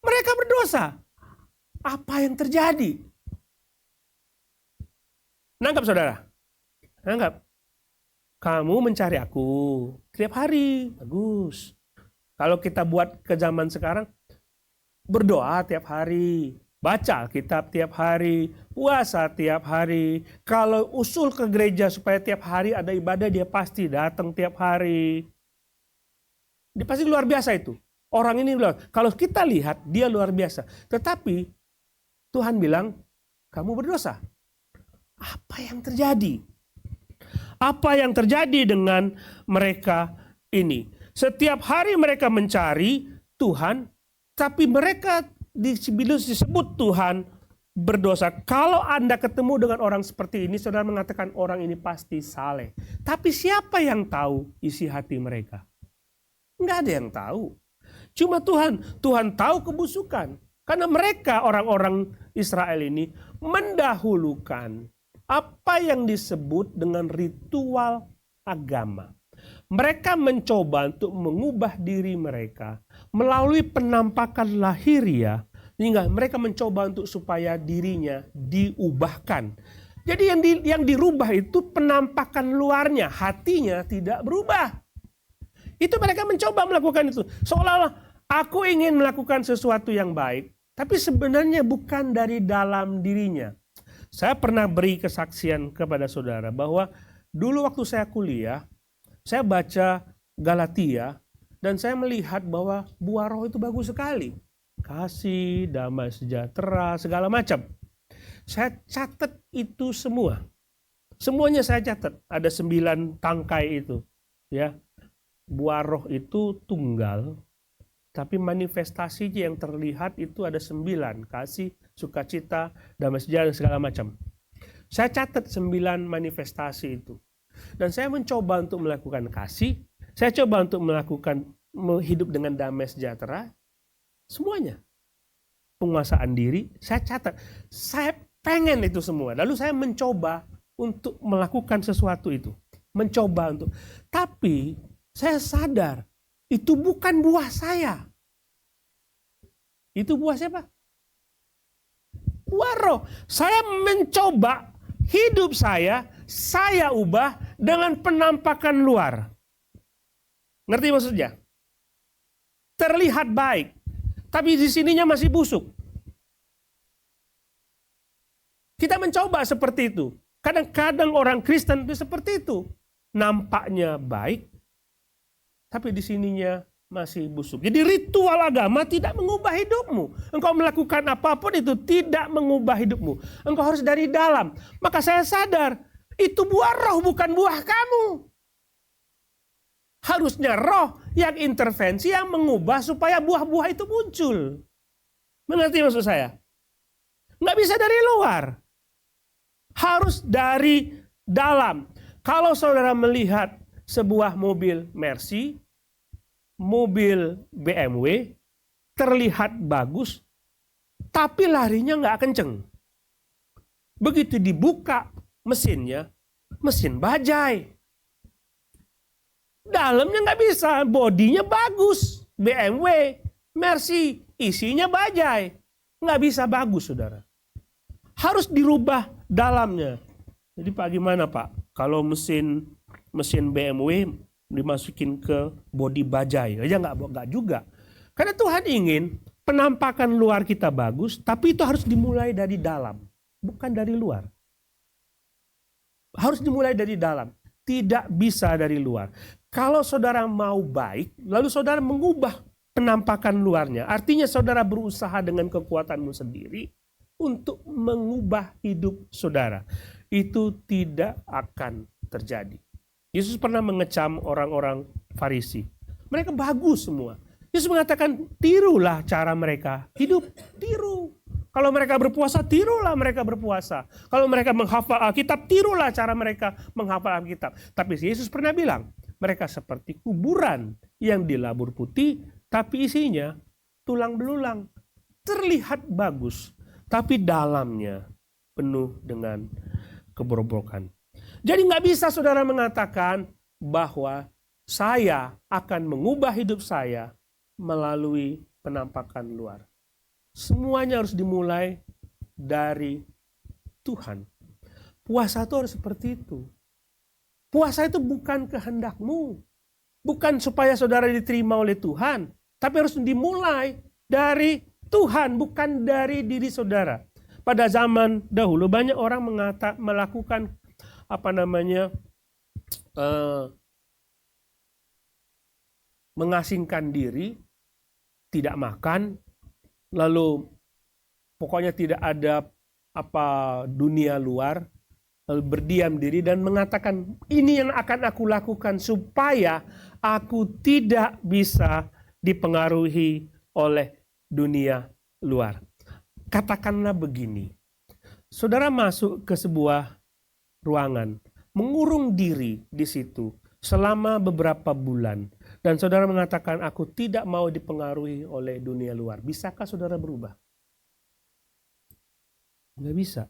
mereka berdosa. Apa yang terjadi? Nangkap saudara? Anggap, kamu mencari aku tiap hari, bagus. Kalau kita buat ke zaman sekarang, berdoa tiap hari, baca Alkitab tiap hari, puasa tiap hari. Kalau usul ke gereja supaya tiap hari ada ibadah, dia pasti datang tiap hari. Dia pasti luar biasa itu. Orang ini luar. Kalau kita lihat, dia luar biasa. Tetapi Tuhan bilang, kamu berdosa. Apa yang terjadi? Apa yang terjadi dengan mereka ini? Setiap hari mereka mencari Tuhan, tapi mereka disebut Tuhan berdosa. Kalau Anda ketemu dengan orang seperti ini, saudara mengatakan orang ini pasti saleh. Tapi siapa yang tahu isi hati mereka? Nggak ada yang tahu. Cuma Tuhan tahu kebusukan. Karena mereka orang-orang Israel ini mendahulukan apa yang disebut dengan ritual agama. Mereka mencoba untuk mengubah diri mereka melalui penampakan lahiriah, hingga mereka mencoba untuk supaya dirinya diubahkan. Jadi yang dirubah itu penampakan luarnya, hatinya tidak berubah. Itu mereka mencoba melakukan itu. Seolah-olah aku ingin melakukan sesuatu yang baik, tapi sebenarnya bukan dari dalam dirinya. Saya pernah beri kesaksian kepada saudara bahwa dulu waktu saya kuliah, saya baca Galatia dan saya melihat bahwa buah roh itu bagus sekali. Kasih, damai sejahtera, segala macam. Saya catat itu semua. Semuanya saya catat. Ada 9 tangkai itu. Ya. Buah roh itu tunggal, tapi manifestasi yang terlihat itu ada 9. Kasih, sukacita, damai sejahtera, segala macam. Saya catat 9 manifestasi itu. Dan saya mencoba untuk melakukan kasih, saya coba untuk melakukan hidup dengan damai sejahtera, semuanya. Penguasaan diri, saya catat. Saya pengen itu semua. Lalu saya mencoba untuk melakukan sesuatu itu. Mencoba untuk. Tapi saya sadar, itu bukan buah saya. Itu buah siapa? Buah roh. Saya mencoba hidup saya ubah dengan penampakan luar. Ngerti maksudnya? Terlihat baik, tapi di sininya masih busuk. Kita mencoba seperti itu. Kadang-kadang orang Kristen itu seperti itu. Nampaknya baik, tapi di sininya masih busuk. Jadi ritual agama tidak mengubah hidupmu. Engkau melakukan apapun itu tidak mengubah hidupmu. Engkau harus dari dalam. Maka saya sadar, itu buah roh bukan buah kamu. Harusnya roh yang intervensi, yang mengubah supaya buah-buah itu muncul. Mengerti maksud saya? Nggak bisa dari luar. Harus dari dalam. Kalau saudara melihat sebuah mobil Mercy, mobil BMW, terlihat bagus, tapi larinya nggak kenceng. Begitu dibuka mesinnya, mesin bajai. Dalamnya nggak bisa, bodinya bagus. BMW, Mercy, isinya bajai. Nggak bisa bagus, saudara. Harus dirubah dalamnya. Jadi Pak gimana Pak? Kalau mesin BMW dimasukin ke bodi bajai, aja nggak juga. Karena Tuhan ingin penampakan luar kita bagus, tapi itu harus dimulai dari dalam, bukan dari luar. Harus dimulai dari dalam, tidak bisa dari luar. Kalau saudara mau baik, lalu saudara mengubah penampakan luarnya, artinya saudara berusaha dengan kekuatanmu sendiri untuk mengubah hidup saudara. Itu tidak akan terjadi. Yesus pernah mengecam orang-orang Farisi. Mereka bagus semua. Yesus mengatakan, tirulah cara mereka hidup. Tiru. Kalau mereka berpuasa, tirulah mereka berpuasa. Kalau mereka menghafal Alkitab, tirulah cara mereka menghafal Alkitab. Tapi Yesus pernah bilang, mereka seperti kuburan yang dilabur putih, tapi isinya tulang belulang. Terlihat bagus, tapi dalamnya penuh dengan keberobrokan. Jadi nggak bisa saudara mengatakan bahwa saya akan mengubah hidup saya melalui penampakan luar. Semuanya harus dimulai dari Tuhan. Puasa itu harus seperti itu. Puasa itu bukan kehendakmu. Bukan supaya saudara diterima oleh Tuhan. Tapi harus dimulai dari Tuhan, bukan dari diri saudara. Pada zaman dahulu banyak orang melakukan mengasingkan diri, tidak makan, lalu pokoknya tidak ada dunia luar, lalu berdiam diri dan mengatakan, ini yang akan aku lakukan supaya aku tidak bisa dipengaruhi oleh dunia luar. Katakanlah begini, saudara masuk ke sebuah ruangan, mengurung diri di situ selama beberapa bulan, dan saudara mengatakan, aku tidak mau dipengaruhi oleh dunia luar. Bisakah saudara berubah? Nggak bisa.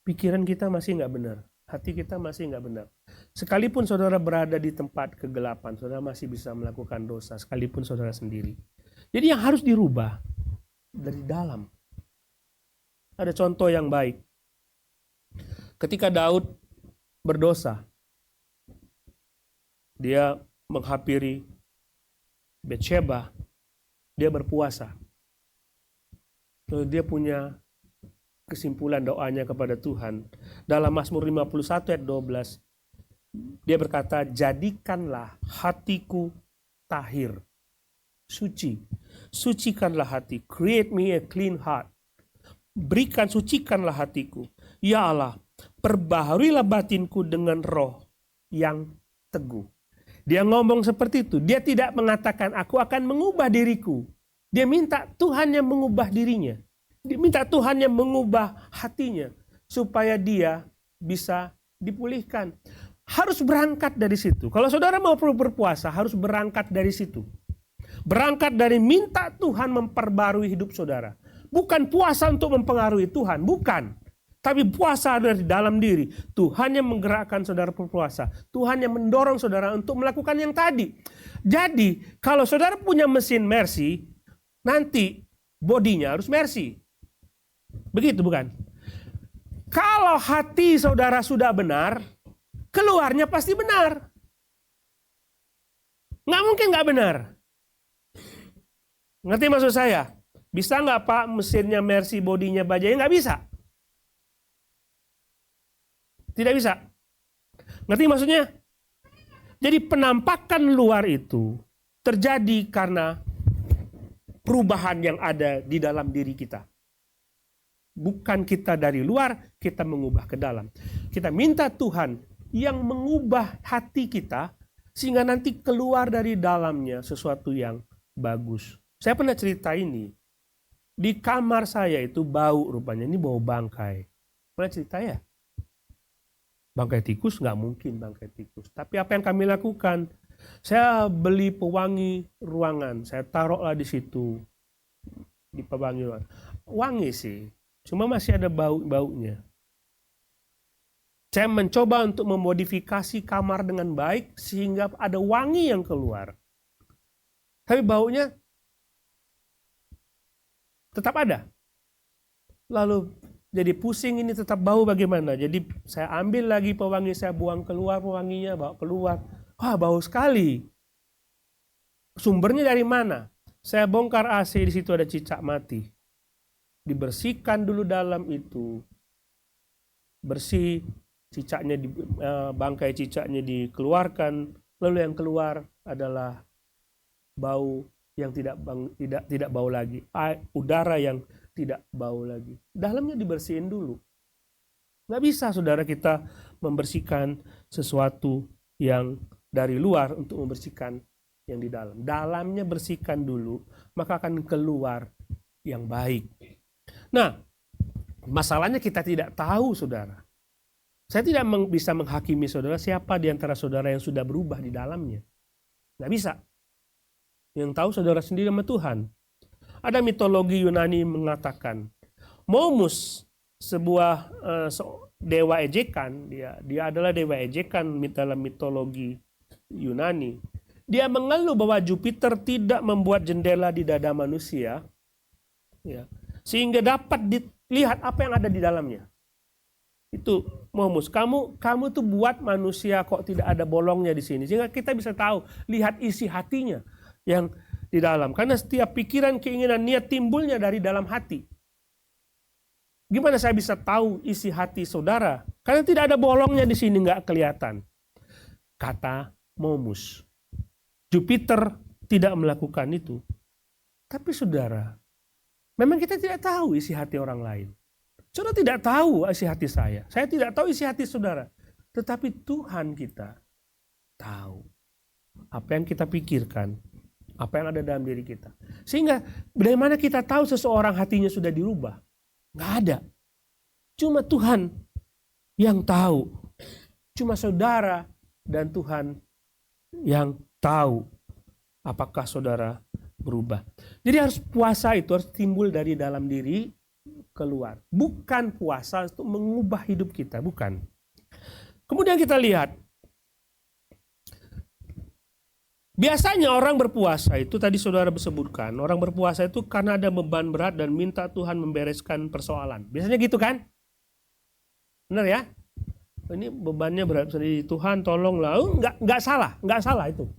Pikiran kita masih nggak benar. Hati kita masih nggak benar. Sekalipun saudara berada di tempat kegelapan, saudara masih bisa melakukan dosa, sekalipun saudara sendiri. Jadi yang harus dirubah dari dalam. Ada contoh yang baik. Ketika Daud berdosa, dia menghampiri Betsheba, dia berpuasa. Lalu dia punya kesimpulan doanya kepada Tuhan. Dalam Mazmur 51 ayat 12, dia berkata, jadikanlah hatiku tahir, suci. Sucikanlah hati, create me a clean heart. Sucikanlah hatiku. Ya Allah, perbaharuilah batinku dengan roh yang teguh. Dia ngomong seperti itu. Dia tidak mengatakan, aku akan mengubah diriku. Dia minta Tuhan yang mengubah dirinya. Dia minta Tuhan yang mengubah hatinya supaya dia bisa dipulihkan. Harus berangkat dari situ. Kalau saudara mau berpuasa, harus berangkat dari situ. Berangkat dari minta Tuhan memperbarui hidup saudara. Bukan puasa untuk mempengaruhi Tuhan, bukan. Tapi puasa dari dalam diri. Tuhan yang menggerakkan saudara berpuasa. Tuhan yang mendorong saudara untuk melakukan yang tadi. Jadi, kalau saudara punya mesin Mercy, nanti bodinya harus Mercy. Begitu bukan? Kalau hati saudara sudah benar, keluarnya pasti benar. Nggak mungkin nggak benar. Ngerti maksud saya? Bisa nggak Pak mesinnya Mercy, bodinya bajanya? Nggak bisa. Tidak bisa. Ngerti maksudnya? Jadi penampakan luar itu terjadi karena perubahan yang ada di dalam diri kita. Bukan kita dari luar, kita mengubah ke dalam. Kita minta Tuhan yang mengubah hati kita, sehingga nanti keluar dari dalamnya sesuatu yang bagus. Saya pernah cerita ini. Di kamar saya itu bau rupanya, ini bau bangkai. Pernah cerita ya? Bangkai tikus? Nggak mungkin bangkai tikus. Tapi apa yang kami lakukan? Saya beli pewangi ruangan, saya taruhlah di situ. Di pewangi ruangan. Wangi sih. Cuma masih ada bau-baunya. Saya mencoba untuk memodifikasi kamar dengan baik sehingga ada wangi yang keluar. Tapi baunya tetap ada. Lalu jadi pusing, ini tetap bau bagaimana? Jadi saya ambil lagi pewangi, saya buang keluar pewanginya, bawa keluar. Wah, bau sekali. Sumbernya dari mana? Saya bongkar AC, di situ ada cicak mati. Dibersihkan dulu dalam itu, bersih, cicaknya bangkai cicaknya dikeluarkan, lalu yang keluar adalah bau yang tidak bau lagi, udara yang tidak bau lagi. Dalamnya dibersihin dulu. Nggak bisa saudara kita membersihkan sesuatu yang dari luar untuk membersihkan yang di dalam. Dalamnya bersihkan dulu, maka akan keluar yang baik. Nah, masalahnya kita tidak tahu, saudara. Saya tidak bisa menghakimi saudara siapa di antara saudara yang sudah berubah di dalamnya. Nggak bisa. Yang tahu saudara sendiri sama Tuhan. Ada mitologi Yunani mengatakan, Momus, sebuah dewa ejekan, dia adalah dewa ejekan dalam mitologi Yunani. Dia mengeluh bahwa Jupiter tidak membuat jendela di dada manusia, ya, sehingga dapat dilihat apa yang ada di dalamnya. Itu Momus, kamu tuh buat manusia kok tidak ada bolongnya di sini. Sehingga kita bisa tahu, lihat isi hatinya yang di dalam. Karena setiap pikiran, keinginan, niat timbulnya dari dalam hati. Gimana saya bisa tahu isi hati saudara? Karena tidak ada bolongnya di sini, nggak kelihatan. Kata Momus. Jupiter tidak melakukan itu. Tapi saudara, memang kita tidak tahu isi hati orang lain. Saudara tidak tahu isi hati saya tidak tahu isi hati saudara. Tetapi Tuhan kita tahu apa yang kita pikirkan, apa yang ada dalam diri kita. Sehingga dari mana kita tahu seseorang hatinya sudah dirubah? Nggak ada. Cuma Tuhan yang tahu. Cuma saudara dan Tuhan yang tahu apakah saudara berubah. Jadi harus puasa itu harus timbul dari dalam diri keluar. Bukan puasa untuk mengubah hidup kita, bukan. Kemudian kita lihat. Biasanya orang berpuasa itu tadi saudara sebutkan, orang berpuasa itu karena ada beban berat dan minta Tuhan membereskan persoalan. Biasanya gitu kan? Benar ya? Ini bebannya berat, jadi Tuhan tolonglah. Enggak salah itu.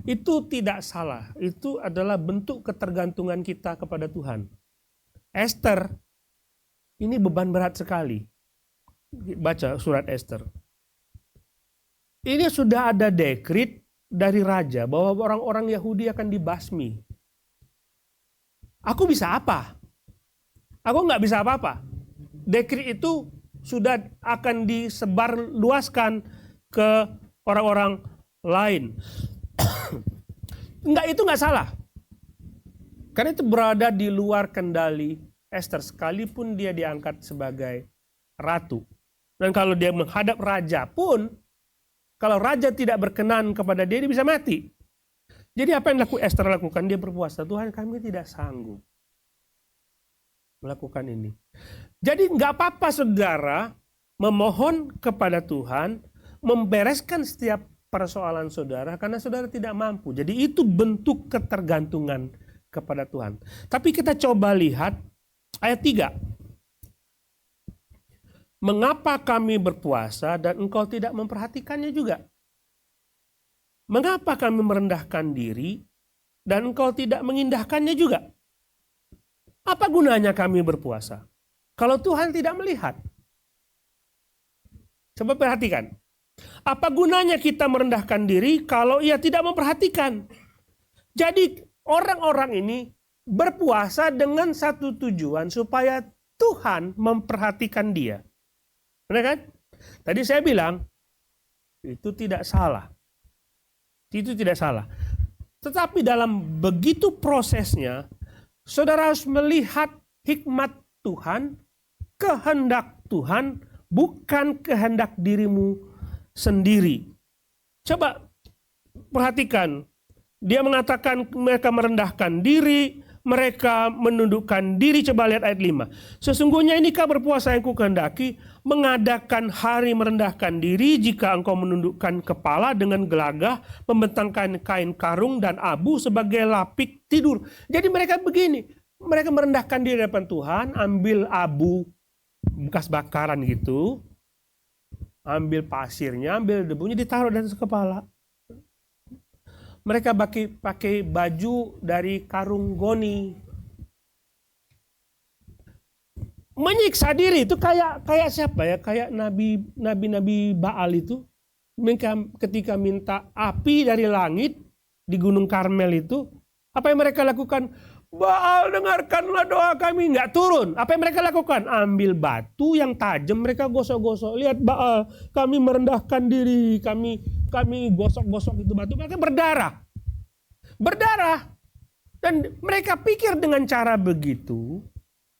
Itu tidak salah. Itu adalah bentuk ketergantungan kita kepada Tuhan. Esther, ini beban berat sekali. Baca surat Esther. Ini sudah ada dekrit dari raja bahwa orang-orang Yahudi akan dibasmi. Aku bisa apa? Aku nggak bisa apa-apa. Dekrit itu sudah akan disebar luaskan ke orang-orang lain. Itu nggak salah. Karena itu berada di luar kendali Esther, sekalipun dia diangkat sebagai ratu. Dan kalau dia menghadap raja pun, kalau raja tidak berkenan kepada dia bisa mati. Jadi apa yang Esther lakukan? Dia berpuasa. Tuhan, kami tidak sanggup melakukan ini. Jadi nggak apa-apa saudara memohon kepada Tuhan, membereskan setiap persoalan saudara karena saudara tidak mampu. Jadi itu bentuk ketergantungan kepada Tuhan. Tapi kita coba lihat ayat 3. Mengapa kami berpuasa dan engkau tidak memperhatikannya juga? Mengapa kami merendahkan diri dan engkau tidak mengindahkannya juga? Apa gunanya kami berpuasa kalau Tuhan tidak melihat? Coba perhatikan. Apa gunanya kita merendahkan diri kalau ia tidak memperhatikan? Jadi orang-orang ini berpuasa dengan satu tujuan supaya Tuhan memperhatikan dia. Benar kan? Tadi saya bilang itu tidak salah. Itu tidak salah. Tetapi dalam begitu prosesnya, saudara harus melihat hikmat Tuhan, kehendak Tuhan, bukan kehendak dirimu sendiri. Coba perhatikan. Dia mengatakan mereka merendahkan diri, mereka menundukkan diri. Coba lihat ayat 5. Sesungguhnya inikah berpuasa yang kukehendaki, mengadakan hari merendahkan diri jika engkau menundukkan kepala dengan gelagah, membentangkan kain karung dan abu sebagai lapik tidur. Jadi mereka begini, mereka merendahkan diri di depan Tuhan, ambil abu bekas bakaran gitu, ambil pasirnya, ambil debunya, ditaruh di atas kepala. Mereka pakai baju dari karung goni. Menyiksa diri itu kayak siapa ya? Kayak nabi Baal itu. Mereka ketika minta api dari langit di Gunung Karmel itu, apa yang mereka lakukan? Baal, dengarkanlah doa kami, nggak turun. Apa yang mereka lakukan? Ambil batu yang tajam, mereka gosok-gosok. Lihat Baal, kami merendahkan diri, kami gosok-gosok itu batu, mereka berdarah. Dan mereka pikir dengan cara begitu,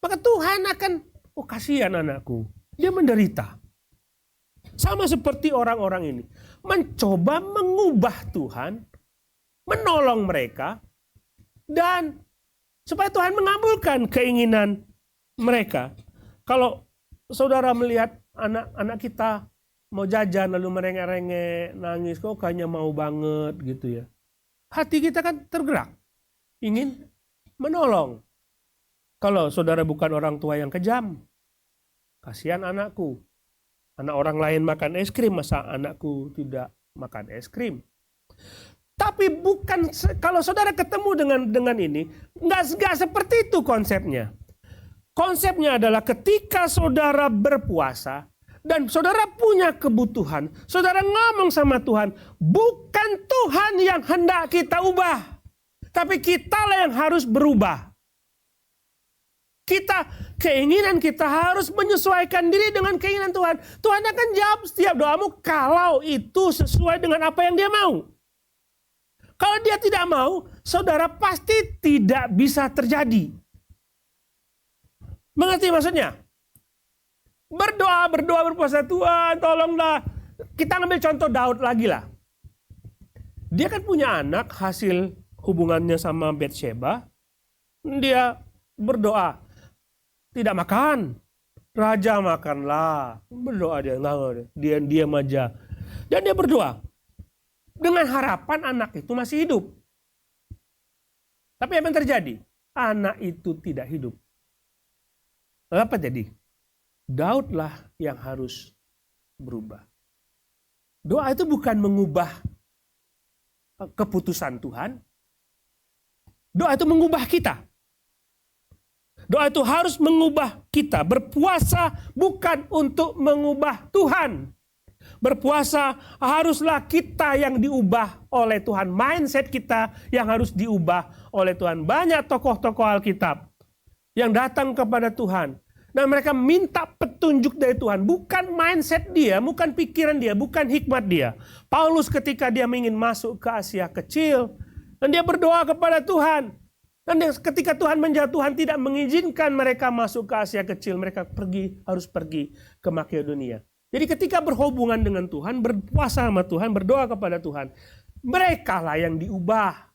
maka Tuhan akan, oh kasihan anakku, dia menderita. Sama seperti orang-orang ini, mencoba mengubah Tuhan, menolong mereka, dan supaya Tuhan mengabulkan keinginan mereka. Kalau saudara melihat anak-anak kita mau jajan lalu merengek-rengek, nangis, kok kayaknya mau banget gitu ya. Hati kita kan tergerak, ingin menolong. Kalau saudara bukan orang tua yang kejam, kasihan anakku, Anak orang lain makan es krim, masa anakku tidak makan es krim? Tapi bukan, kalau saudara ketemu dengan ini, nggak seperti itu konsepnya. Konsepnya adalah ketika saudara berpuasa dan saudara punya kebutuhan, saudara ngomong sama Tuhan, bukan Tuhan yang hendak kita ubah, tapi kitalah yang harus berubah. Keinginan kita harus menyesuaikan diri dengan keinginan Tuhan. Tuhan akan jawab setiap doamu kalau itu sesuai dengan apa yang Dia mau. Kalau Dia tidak mau, saudara pasti tidak bisa terjadi. Mengerti maksudnya? Berdoa, berpuasa, Tuhan tolonglah. Kita ambil contoh Daud lagi lah. Dia kan punya anak hasil hubungannya sama Batsheba. Dia berdoa. Tidak makan. Raja makanlah. Berdoa dia diam aja. Dan dia berdoa. Dengan harapan anak itu masih hidup. Tapi apa yang terjadi? Anak itu tidak hidup. Lalu apa jadi? Daudlah yang harus berubah. Doa itu bukan mengubah keputusan Tuhan. Doa itu mengubah kita. Doa itu harus mengubah kita. Berpuasa bukan untuk mengubah Tuhan. Berpuasa haruslah kita yang diubah oleh Tuhan. Mindset kita yang harus diubah oleh Tuhan. Banyak tokoh-tokoh Alkitab yang datang kepada Tuhan. Dan mereka minta petunjuk dari Tuhan. Bukan mindset dia, bukan pikiran dia, bukan hikmat dia. Paulus ketika dia ingin masuk ke Asia Kecil. Dan dia berdoa kepada Tuhan. Dan ketika Tuhan menjawab, Tuhan tidak mengizinkan mereka masuk ke Asia Kecil. Mereka harus pergi ke Makedonia. Jadi ketika berhubungan dengan Tuhan, berpuasa sama Tuhan, berdoa kepada Tuhan, mereka lah yang diubah.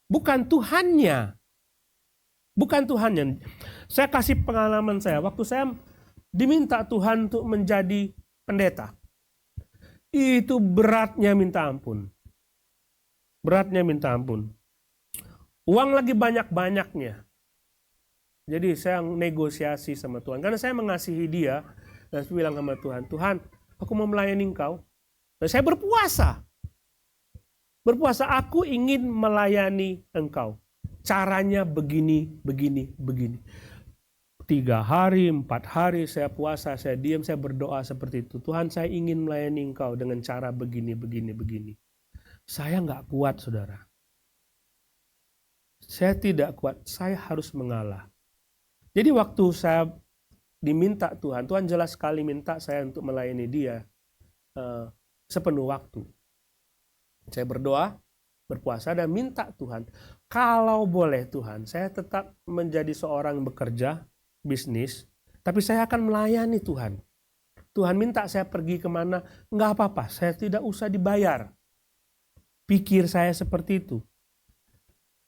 Bukan Tuhannya. Bukan Tuhannya. Saya kasih pengalaman saya. Waktu saya diminta Tuhan untuk menjadi pendeta. Itu beratnya minta ampun. Beratnya minta ampun. Uang lagi banyak-banyaknya. Jadi saya negosiasi sama Tuhan. Karena saya mengasihi dia. Dan saya bilang sama Tuhan, Tuhan, aku mau melayani Engkau. Dan saya berpuasa. Berpuasa, aku ingin melayani Engkau. Caranya begini, begini, begini. 3 hari, 4 hari saya puasa, saya diam, saya berdoa seperti itu. Tuhan, saya ingin melayani Engkau dengan cara begini, begini, begini. Saya nggak kuat, saudara. Saya tidak kuat, saya harus mengalah. Jadi waktu saya diminta Tuhan jelas sekali minta saya untuk melayani dia sepenuh waktu. Saya berdoa, berpuasa dan minta Tuhan, kalau boleh Tuhan, saya tetap menjadi seorang bekerja, bisnis, tapi saya akan melayani Tuhan. Tuhan minta saya pergi kemana, nggak apa-apa, saya tidak usah dibayar. Pikir saya seperti itu.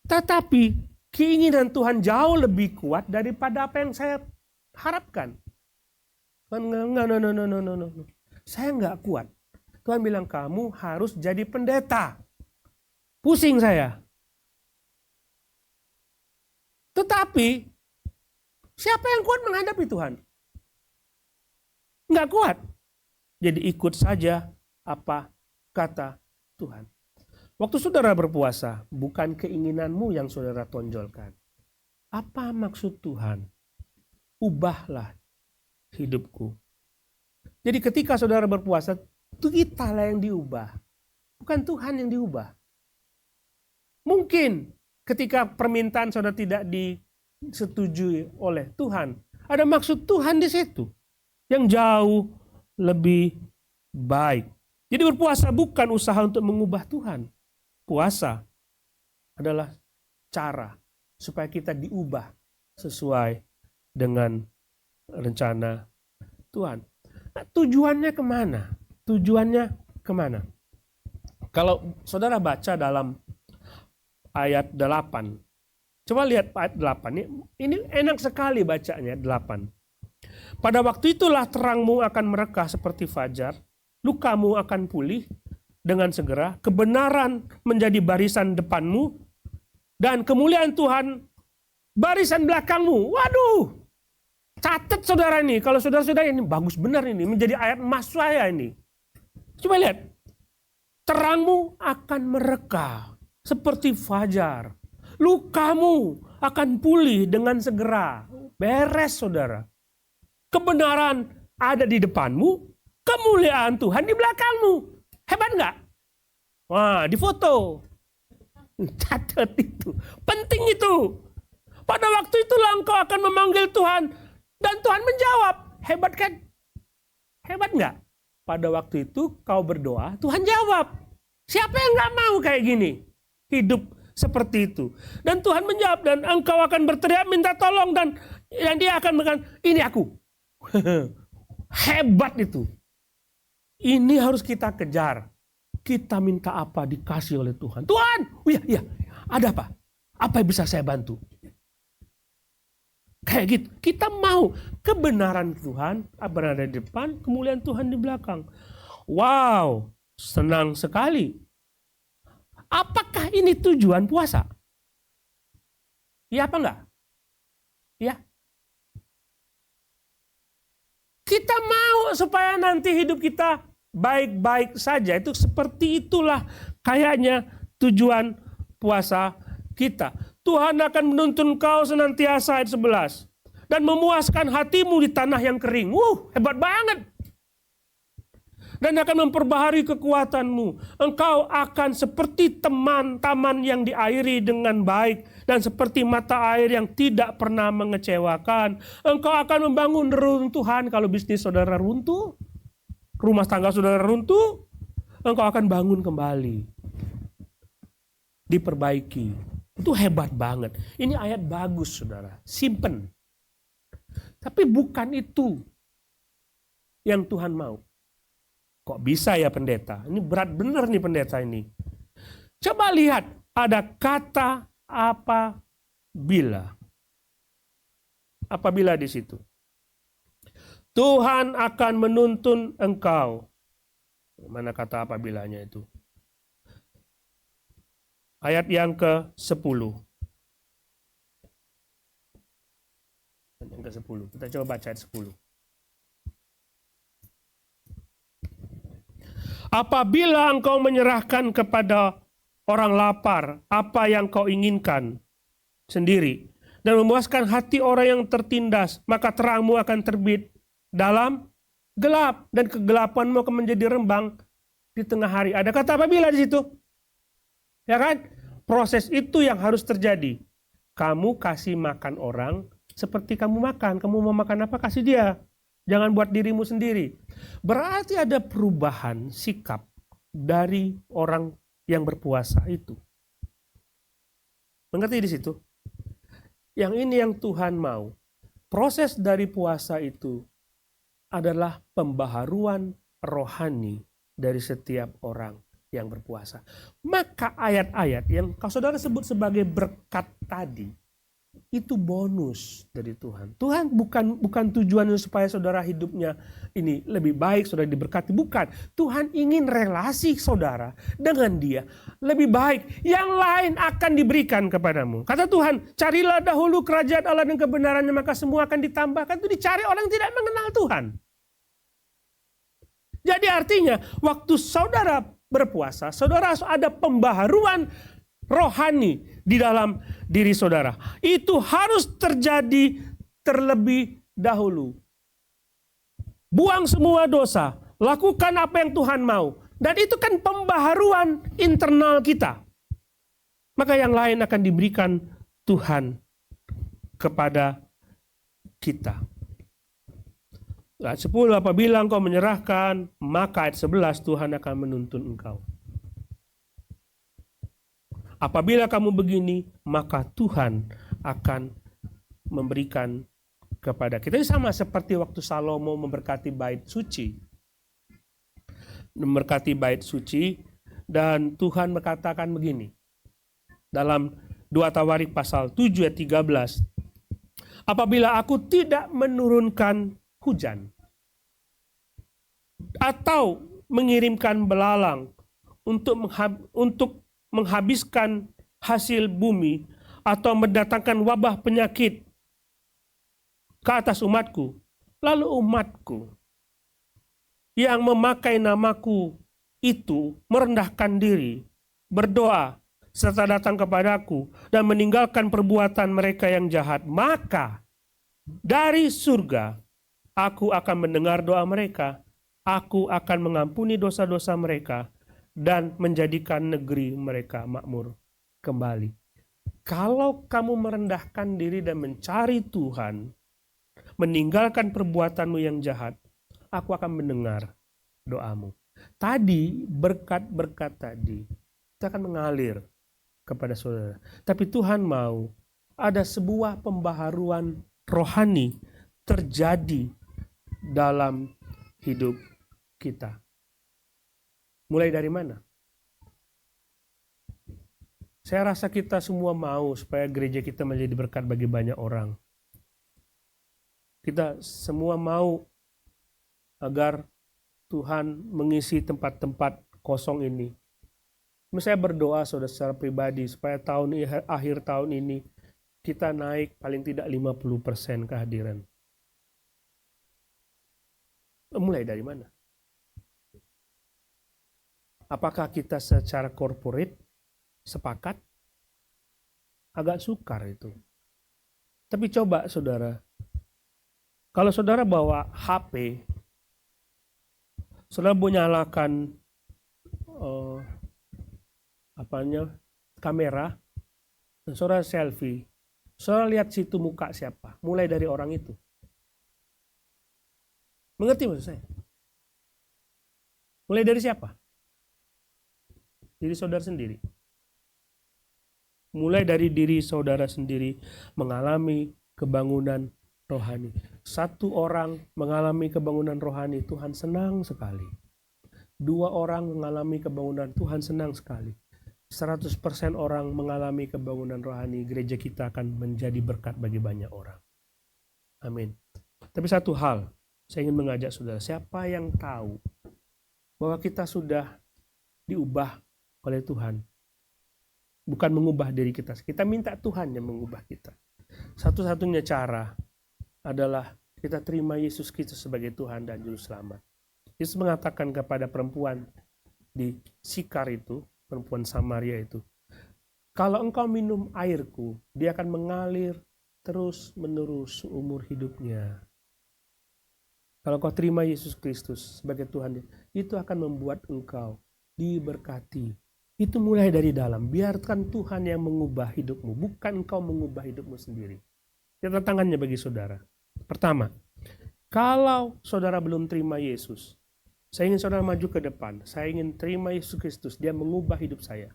Tetapi keinginan Tuhan jauh lebih kuat daripada apa yang saya harapkan. No. Saya nggak kuat. Tuhan bilang kamu harus jadi pendeta. Pusing saya. Tetapi siapa yang kuat menghadapi Tuhan? Nggak kuat. Jadi ikut saja apa kata Tuhan. Waktu saudara berpuasa, bukan keinginanmu yang saudara tonjolkan. Apa maksud Tuhan? Ubahlah hidupku. Jadi ketika saudara berpuasa, itu kitalah yang diubah. Bukan Tuhan yang diubah. Mungkin ketika permintaan saudara tidak disetujui oleh Tuhan, ada maksud Tuhan di situ yang jauh lebih baik. Jadi berpuasa bukan usaha untuk mengubah Tuhan. Puasa adalah cara supaya kita diubah sesuai dengan rencana Tuhan. Nah, tujuannya kemana? Tujuannya kemana? Kalau saudara baca dalam ayat 8. Coba lihat ayat 8. Ini enak sekali bacanya 8. Pada waktu itulah terangmu akan merekah seperti fajar. Lukamu akan pulih dengan segera. Kebenaran menjadi barisan depanmu. Dan kemuliaan Tuhan barisan belakangmu. Waduh! Catat saudara ini, kalau saudara-saudara ini bagus benar ini, menjadi ayat emas saya ini. Coba lihat, terangmu akan mereka seperti fajar, lukamu akan pulih dengan segera. Beres saudara. Kebenaran ada di depanmu, kemuliaan Tuhan di belakangmu. Hebat nggak? Wah, difoto. Catat itu, penting itu. Pada waktu itulah engkau akan memanggil Tuhan, dan Tuhan menjawab. Hebat kan? Hebat nggak? Pada waktu itu kau berdoa, Tuhan jawab. Siapa yang nggak mau kayak gini? Hidup seperti itu. Dan Tuhan menjawab, dan engkau akan berteriak minta tolong, dan dia akan mengatakan, ini aku. Hebat itu. Ini harus kita kejar. Kita minta apa dikasih oleh Tuhan. Tuhan, iya, ada apa? Apa yang bisa saya bantu? Kayak gitu. Kita mau kebenaran Tuhan berada di depan, kemuliaan Tuhan di belakang. Wow, senang sekali. Apakah ini tujuan puasa? Ya apa enggak? Ya. Kita mau supaya nanti hidup kita baik-baik saja. Itu seperti itulah kayaknya tujuan puasa kita. Tuhan akan menuntun kau senantiasa ayat 11. Dan memuaskan hatimu di tanah yang kering. Hebat banget. Dan akan memperbaharui kekuatanmu. Engkau akan seperti taman yang diairi dengan baik. Dan seperti mata air yang tidak pernah mengecewakan. Engkau akan membangun reruntuhan. Kalau bisnis saudara runtuh, rumah tangga saudara runtuh, engkau akan bangun kembali. Diperbaiki. Itu hebat banget. Ini ayat bagus saudara. Simpen. Tapi bukan itu yang Tuhan mau. Kok bisa ya pendeta? Ini berat bener nih pendeta ini. Coba lihat. Ada kata apabila. Apabila di situ. Tuhan akan menuntun engkau. Mana kata apabilanya itu? Ayat yang ke-10. Yang ke-10. Kita coba baca ayat 10. Apabila engkau menyerahkan kepada orang lapar apa yang kau inginkan sendiri dan memuaskan hati orang yang tertindas, maka terangmu akan terbit dalam gelap dan kegelapanmu akan menjadi rembang di tengah hari. Ada kata apabila di situ? Ya kan? Proses itu yang harus terjadi. Kamu kasih makan orang seperti kamu makan. Kamu mau makan apa? Kasih dia. Jangan buat dirimu sendiri. Berarti ada perubahan sikap dari orang yang berpuasa itu. Mengerti di situ? Yang ini yang Tuhan mau. Proses dari puasa itu adalah pembaharuan rohani dari setiap orang yang berpuasa. Maka ayat-ayat yang saudara sebut sebagai berkat tadi, itu bonus dari Tuhan. Tuhan bukan tujuannya supaya saudara hidupnya ini lebih baik, saudara diberkati. Bukan. Tuhan ingin relasi saudara dengan dia lebih baik. Yang lain akan diberikan kepadamu. Kata Tuhan, carilah dahulu kerajaan Allah dan kebenarannya, maka semua akan ditambahkan. Itu dicari orang yang tidak mengenal Tuhan. Jadi artinya, waktu saudara berpuasa, saudara ada pembaharuan rohani di dalam diri saudara. Itu harus terjadi terlebih dahulu. Buang semua dosa, lakukan apa yang Tuhan mau. Dan itu kan pembaharuan internal kita. Maka yang lain akan diberikan Tuhan kepada kita. Ayat 10, apabila engkau menyerahkan, maka ayat 11 Tuhan akan menuntun engkau. Apabila kamu begini, maka Tuhan akan memberikan kepada kita. Ini sama seperti waktu Salomo memberkati bait suci. Memberkati bait suci, dan Tuhan berkatakan begini. Dalam 2 Tawarik pasal 7 ayat 13. Apabila aku tidak menurunkan hujan atau mengirimkan belalang untuk menghabiskan hasil bumi atau mendatangkan wabah penyakit ke atas umatku. Lalu umatku yang memakai namaku itu merendahkan diri, berdoa, serta datang kepadaku dan meninggalkan perbuatan mereka yang jahat, maka dari surga aku akan mendengar doa mereka, aku akan mengampuni dosa-dosa mereka dan menjadikan negeri mereka makmur kembali. Kalau kamu merendahkan diri dan mencari Tuhan, meninggalkan perbuatanmu yang jahat, aku akan mendengar doamu. Tadi berkat-berkat tadi itu akan mengalir kepada saudara. Tapi Tuhan mau ada sebuah pembaharuan rohani terjadi dalam hidup kita. Mulai dari mana? Saya rasa kita semua mau supaya gereja kita menjadi berkat bagi banyak orang. Kita semua mau agar Tuhan mengisi tempat-tempat kosong ini. Saya berdoa saudara secara pribadi supaya akhir tahun ini kita naik paling tidak 50% kehadiran. Mulai dari mana? Apakah kita secara corporate sepakat? Agak sukar itu. Tapi coba saudara, kalau saudara bawa HP, saudara mau nyalakan kamera, dan saudara selfie, saudara lihat situ muka siapa, mulai dari orang itu. Mengerti maksud saya? Mulai dari siapa? Diri saudara sendiri. Mulai dari diri saudara sendiri mengalami kebangunan rohani. Satu orang mengalami kebangunan rohani, Tuhan senang sekali. 2 orang mengalami kebangunan, Tuhan senang sekali. 100% orang mengalami kebangunan rohani, gereja kita akan menjadi berkat bagi banyak orang. Amin. Tapi satu hal, saya ingin mengajak saudara, siapa yang tahu bahwa kita sudah diubah oleh Tuhan? Bukan mengubah diri kita. Kita minta Tuhan yang mengubah kita. Satu-satunya cara adalah kita terima Yesus Kristus sebagai Tuhan dan Juru Selamat. Yesus mengatakan kepada perempuan di Sikar itu, perempuan Samaria itu, kalau engkau minum airku, dia akan mengalir terus menerus seumur hidupnya. Kalau kau terima Yesus Kristus sebagai Tuhan, itu akan membuat engkau diberkati. Itu mulai dari dalam. Biarkan Tuhan yang mengubah hidupmu, bukan engkau mengubah hidupmu sendiri. Itu tantangannya bagi saudara. Pertama, kalau saudara belum terima Yesus, saya ingin saudara maju ke depan. Saya ingin terima Yesus Kristus, dia mengubah hidup saya.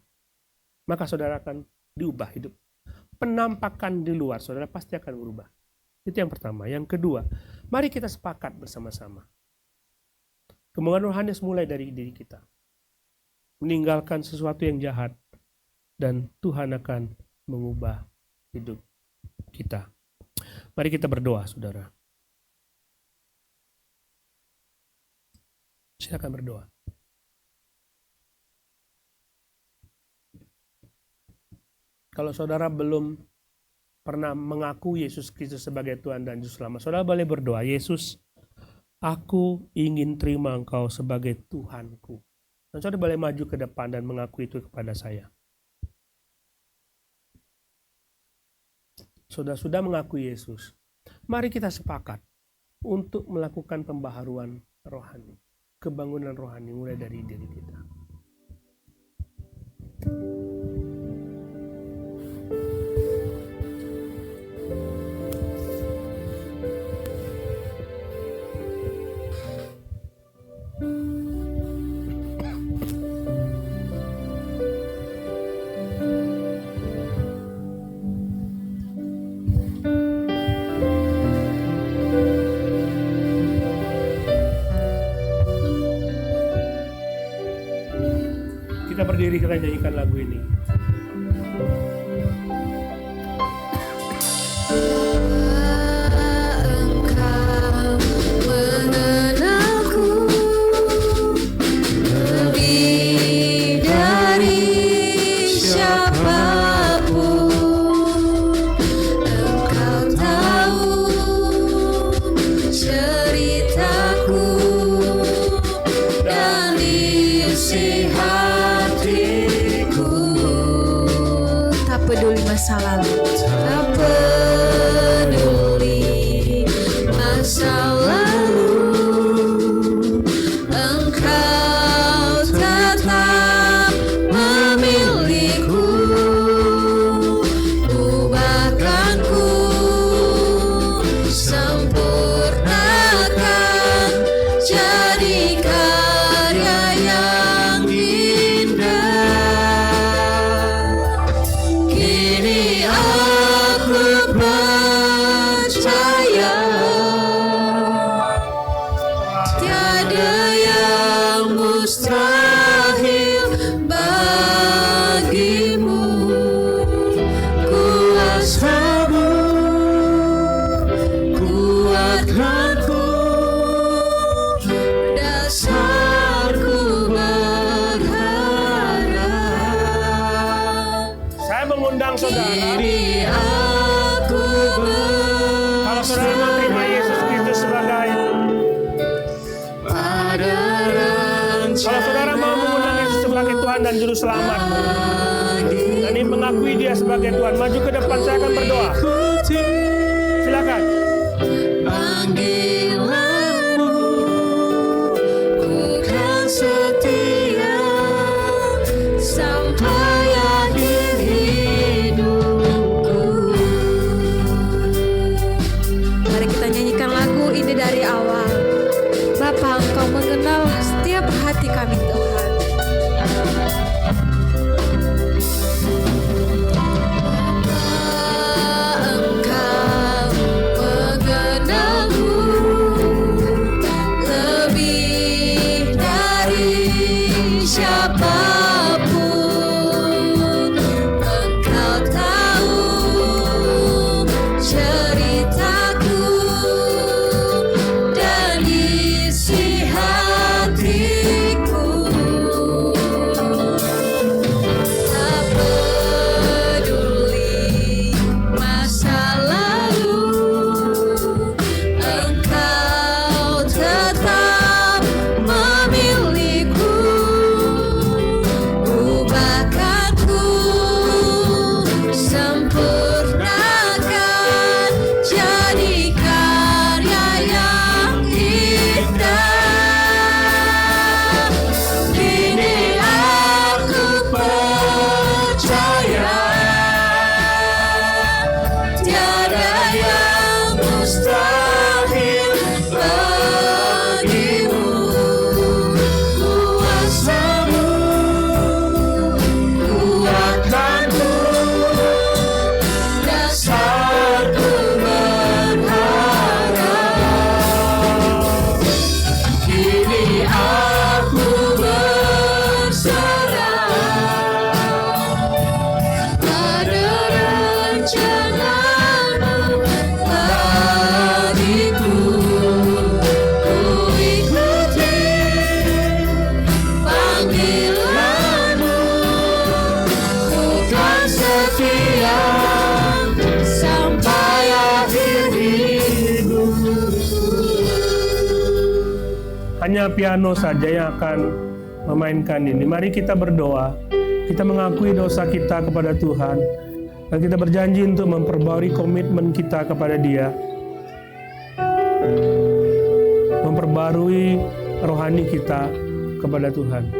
Maka saudara akan diubah hidup. Penampakan di luar saudara pasti akan berubah. Itu yang pertama. Yang kedua, mari kita sepakat bersama-sama. Kebangunan rohani mulai dari diri kita. Meninggalkan sesuatu yang jahat, dan Tuhan akan mengubah hidup kita. Mari kita berdoa, saudara. Silakan berdoa. Kalau saudara belum pernah mengaku Yesus Kristus sebagai Tuhan dan Juru Selamat, saudara boleh berdoa, Yesus, aku ingin terima Engkau sebagai Tuhanku. Dan saudara boleh maju ke depan dan mengaku itu kepada saya. Saudara sudah mengaku Yesus. Mari kita sepakat untuk melakukan pembaharuan rohani. Kebangunan rohani mulai dari diri kita. Kita berdiri, kita nyanyikan lagu ini. Engkau mengenalku lebih dari siapapun. Engkau tahu kuasamu kuatkanku, dasarku berharap. Saya mengundang saudara, Kini aku kalau saudara menerima Yesus Kristus sebagai, pada kalau saudara mau mengundang Yesus sebagai Tuhan dan Juru Selamat, dan mengakui Dia sebagai Tuhan, maju ke depan, saya akan berdoa. Silakan. panggilanmu, ku kan setia sampai akhir hidupku. Mari kita nyanyikan lagu ini dari awal. Bapa, Engkau mengenal setiap hati kami, Tuhan. Engkau mengenalku lebih dari siapapun. Engkau tahu ceritaku dan isi hatiku. Tak peduli masa lalu, Engkau tetap memilihku. Ubahkanku, sempurnakan, jadi karya yang indah. Kini aku percaya tiada yang mustahil bagimu. Kuasamu kuatkanku, dasarku berharap. Kini aku berserah pada rencanamu bagiku. Ku ikuti panggilanmu, ku kan setia sampai akhir hidupku. Hanya piano saja yang akan memainkan ini. Mari kita berdoa. Kita mengakui dosa kita kepada Tuhan. Dan kita berjanji untuk memperbarui komitmen kita kepada Dia. Memperbarui rohani kita kepada Tuhan.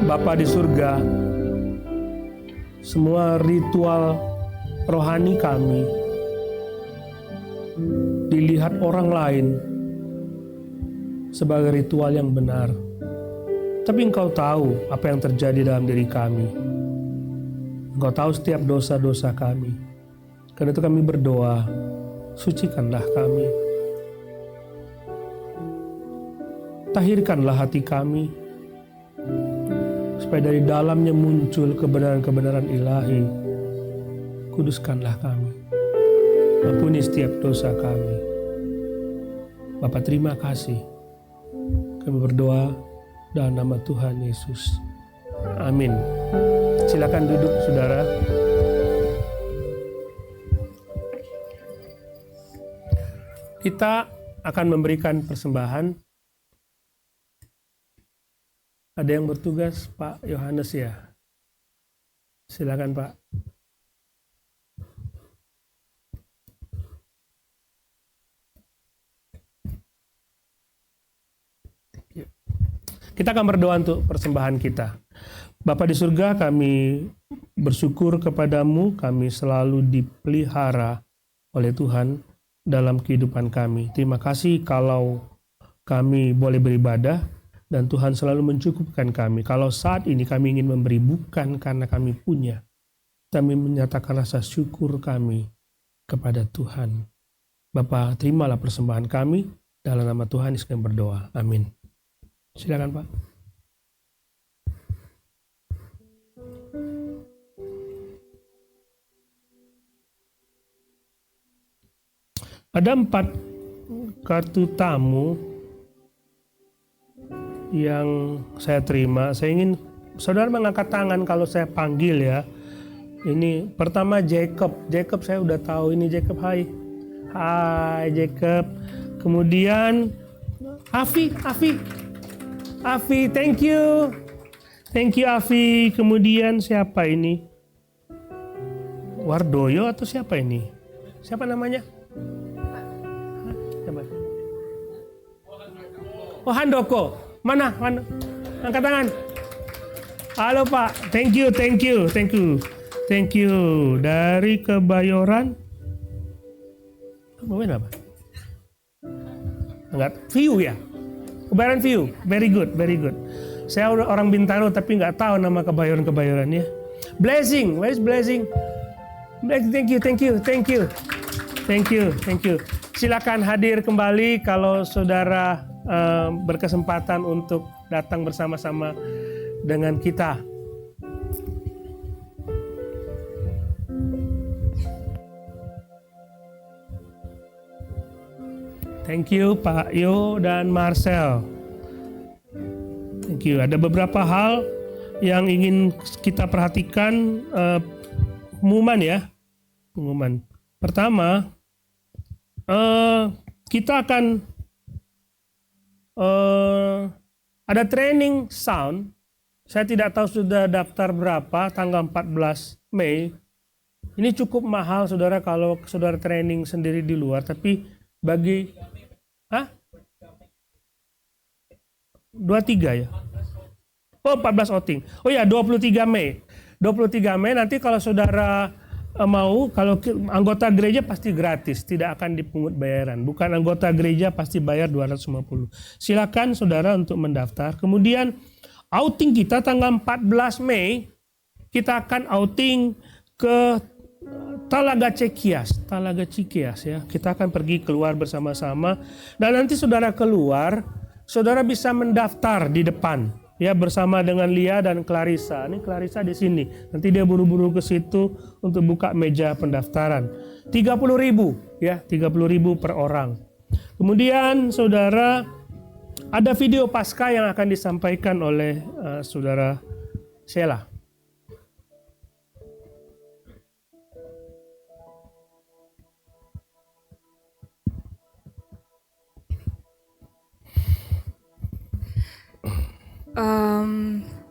Bapa di surga, semua ritual rohani kami dilihat orang lain sebagai ritual yang benar. Tapi Engkau tahu apa yang terjadi dalam diri kami. Engkau tahu setiap dosa-dosa kami. Karena itu kami berdoa, sucikanlah kami. Tahirkanlah hati kami, supaya dari dalamnya muncul kebenaran-kebenaran ilahi. Kuduskanlah kami. Ampuni setiap dosa kami. Bapa, terima kasih. Kami berdoa dalam nama Tuhan Yesus. Amin. Silakan duduk, saudara. Kita akan memberikan persembahan. Ada yang bertugas, Pak Yohanes ya? Silakan, Pak. Kita akan berdoa untuk persembahan kita. Bapa di surga, kami bersyukur kepadamu, kami selalu dipelihara oleh Tuhan dalam kehidupan kami. Terima kasih kalau kami boleh beribadah dan Tuhan selalu mencukupkan kami. Kalau saat ini kami ingin memberi bukan karena kami punya, kami menyatakan rasa syukur kami kepada Tuhan. Bapa, terimalah persembahan kami, dalam nama Tuhan Yesus kami berdoa. Amin. Silakan Pak. Ada 4 kartu tamu yang saya terima. Saya ingin saudara mengangkat tangan kalau saya panggil ya. Ini pertama Jacob. Jacob saya udah tahu ini Jacob. Hai. Hai Jacob. Kemudian Afi, thank you. Thank you Afi. Kemudian siapa ini? Wardoyo atau siapa ini? Siapa namanya? Siapa? Oh Handoko. Mana? Angkat tangan. Halo Pak. Thank you. Dari Kebayoran. Apa? Enggak. View ya? Kebayoran View. Very good. Saya orang Bintaro tapi nggak tahu nama Kebayoran-Kebayorannya. Blessing. Where is Blessing? Thank you. Silakan hadir kembali kalau saudara berkesempatan untuk datang bersama-sama dengan kita. Thank you Pak Yo dan Marcel. Thank you. Ada beberapa hal yang ingin kita perhatikan, pengumuman ya. Pengumuman. Pertama, kita akan ada training sound. Saya tidak tahu sudah daftar berapa, tanggal 14 Mei. Ini cukup mahal saudara kalau saudara training sendiri di luar, tapi bagi 23 ya. Oh 14 outing. Oh ya 23 Mei. 23 Mei nanti kalau saudara mau, kalau anggota gereja pasti gratis, tidak akan dipungut bayaran. Bukan anggota gereja pasti bayar 250. Silakan saudara untuk mendaftar. Kemudian outing kita tanggal 14 Mei, kita akan outing ke Talaga Cikias ya. Kita akan pergi keluar bersama-sama dan nanti saudara keluar, saudara bisa mendaftar di depan ya bersama dengan Lia dan Clarissa. Ini Clarissa di sini. Nanti dia buru-buru ke situ untuk buka meja pendaftaran. 30.000 ya, 30.000 per orang. Kemudian saudara ada video Paskah yang akan disampaikan oleh saudara Sheila.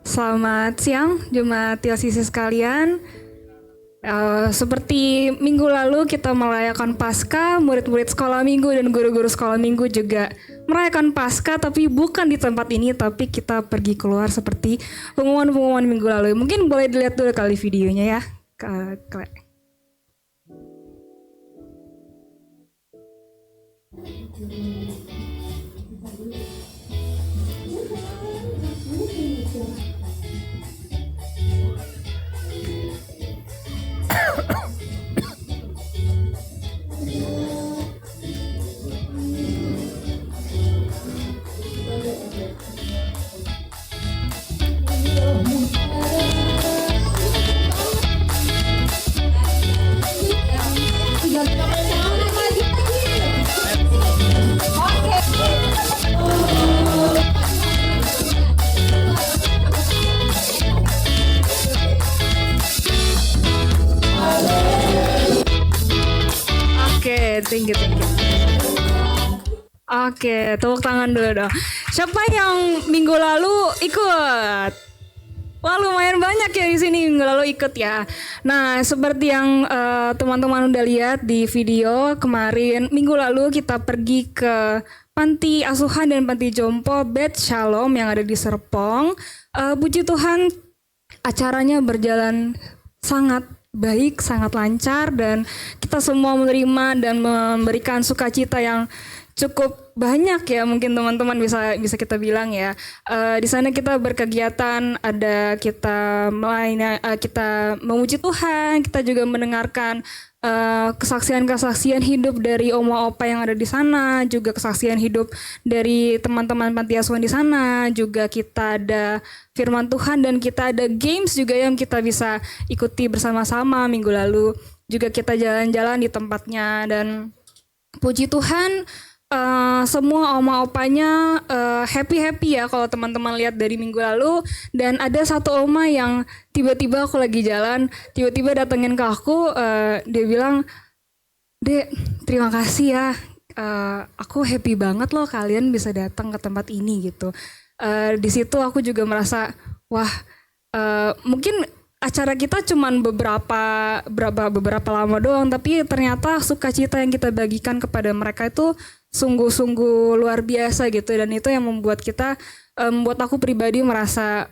Selamat siang Jemaat TLCC sekalian. Seperti minggu lalu kita merayakan Paskah, murid-murid sekolah minggu dan guru-guru sekolah minggu juga merayakan Paskah, tapi bukan di tempat ini, tapi kita pergi keluar seperti pengumuman-pengumuman minggu lalu. Mungkin boleh dilihat dulu kali videonya ya. Thank you. Oke, tepuk tangan dulu dong. Siapa yang minggu lalu ikut? Wah, lumayan banyak ya di sini minggu lalu ikut ya. Nah, seperti yang teman-teman udah lihat di video kemarin, minggu lalu kita pergi ke Panti Asuhan dan Panti Jompo Beth Shalom yang ada di Serpong. Puji Tuhan, acaranya berjalan sangat baik, sangat lancar, dan kita semua menerima dan memberikan sukacita yang cukup banyak ya, mungkin teman-teman bisa kita bilang ya. Di sana kita berkegiatan, ada kita kita memuji Tuhan, kita juga mendengarkan kesaksian-kesaksian hidup dari oma opa yang ada di sana, juga kesaksian hidup dari teman-teman panti asuhan di sana, juga kita ada firman Tuhan dan kita ada games juga yang kita bisa ikuti bersama-sama minggu lalu. Juga kita jalan-jalan di tempatnya, dan puji Tuhan semua oma opanya happy ya kalau teman-teman lihat dari minggu lalu. Dan ada satu oma yang tiba-tiba aku lagi jalan, tiba-tiba datengin ke aku, dia bilang, "Dek, terima kasih ya, aku happy banget loh kalian bisa datang ke tempat ini," gitu. Di situ aku juga merasa, wah, mungkin acara kita cuman beberapa lama doang, tapi ternyata sukacita yang kita bagikan kepada mereka itu sungguh-sungguh luar biasa gitu, dan itu yang membuat membuat aku pribadi merasa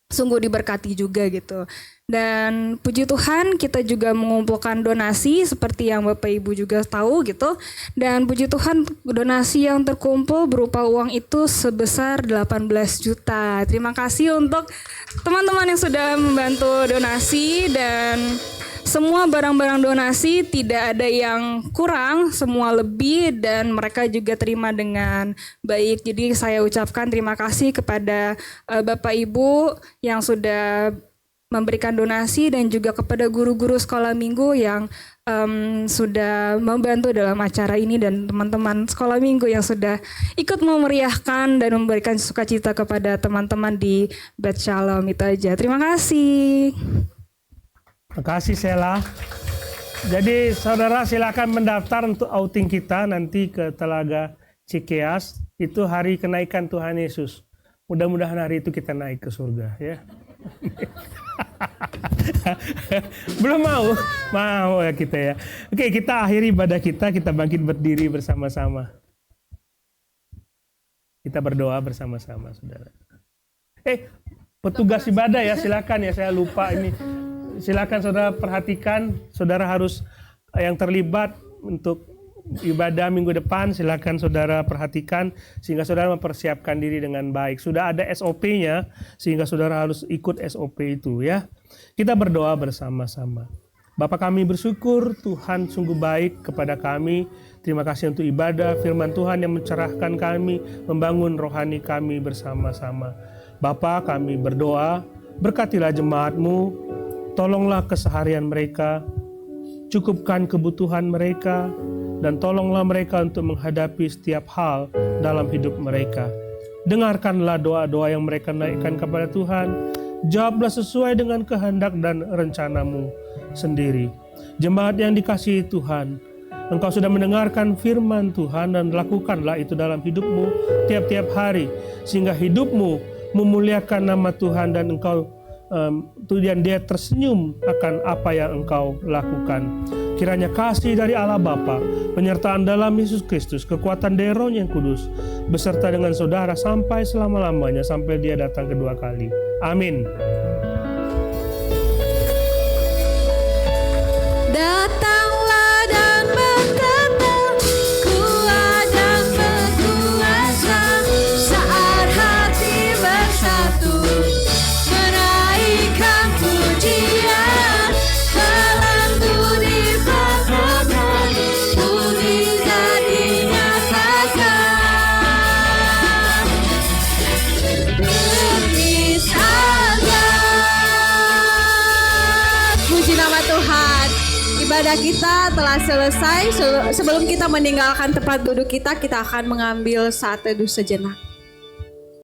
sungguh diberkati juga gitu. Dan puji Tuhan kita juga mengumpulkan donasi seperti yang Bapak Ibu juga tahu gitu. Dan puji Tuhan donasi yang terkumpul berupa uang itu sebesar 18 juta. Terima kasih untuk teman-teman yang sudah membantu donasi, dan semua barang-barang donasi tidak ada yang kurang, semua lebih, dan mereka juga terima dengan baik. Jadi saya ucapkan terima kasih kepada Bapak Ibu yang sudah memberikan donasi, dan juga kepada guru-guru sekolah minggu yang sudah membantu dalam acara ini, dan teman-teman sekolah minggu yang sudah ikut memeriahkan dan memberikan sukacita kepada teman-teman di Beth Shalom. Itu aja. Terima kasih. Terima kasih Sela. Jadi saudara silakan mendaftar untuk outing kita nanti ke Telaga Cikeas. Itu hari kenaikan Tuhan Yesus. Mudah-mudahan hari itu kita naik ke surga ya. Belum mau ya kita ya. Oke, kita akhiri ibadah kita bangkit berdiri bersama-sama. Kita berdoa bersama-sama saudara. Petugas ibadah ya, silakan ya, saya lupa ini. Silakan saudara perhatikan, saudara harus yang terlibat untuk ibadah minggu depan, silakan saudara perhatikan sehingga saudara mempersiapkan diri dengan baik. Sudah ada SOP-nya sehingga saudara harus ikut SOP itu ya. Kita berdoa bersama-sama. Bapa kami bersyukur Tuhan sungguh baik kepada kami. Terima kasih untuk ibadah firman Tuhan yang mencerahkan kami, membangun rohani kami bersama-sama. Bapa, kami berdoa, berkatilah jemaat-Mu. Tolonglah keseharian mereka, cukupkan kebutuhan mereka, dan tolonglah mereka untuk menghadapi setiap hal dalam hidup mereka. Dengarkanlah doa-doa yang mereka naikkan kepada Tuhan, jawablah sesuai dengan kehendak dan rencana-Mu sendiri. Jemaat yang dikasihi Tuhan, Engkau sudah mendengarkan firman Tuhan dan lakukanlah itu dalam hidupmu tiap-tiap hari, sehingga hidupmu memuliakan nama Tuhan dan Engkau dan dia tersenyum akan apa yang engkau lakukan. Kiranya kasih dari Allah Bapa, penyertaan dalam Yesus Kristus, kekuatan dari Roh yang Kudus, beserta dengan saudara sampai selama-lamanya, sampai dia datang kedua kali. Amin. Datanglah dan berkata, kuat dan berkuasa, saat hati bersatu. Pujian dalam budi perkataan, mujizat dinyatakan. Bukti saja. Puji nama Tuhan. Ibadah kita telah selesai. Sebelum kita meninggalkan tempat duduk kita akan mengambil saat teduh sejenak.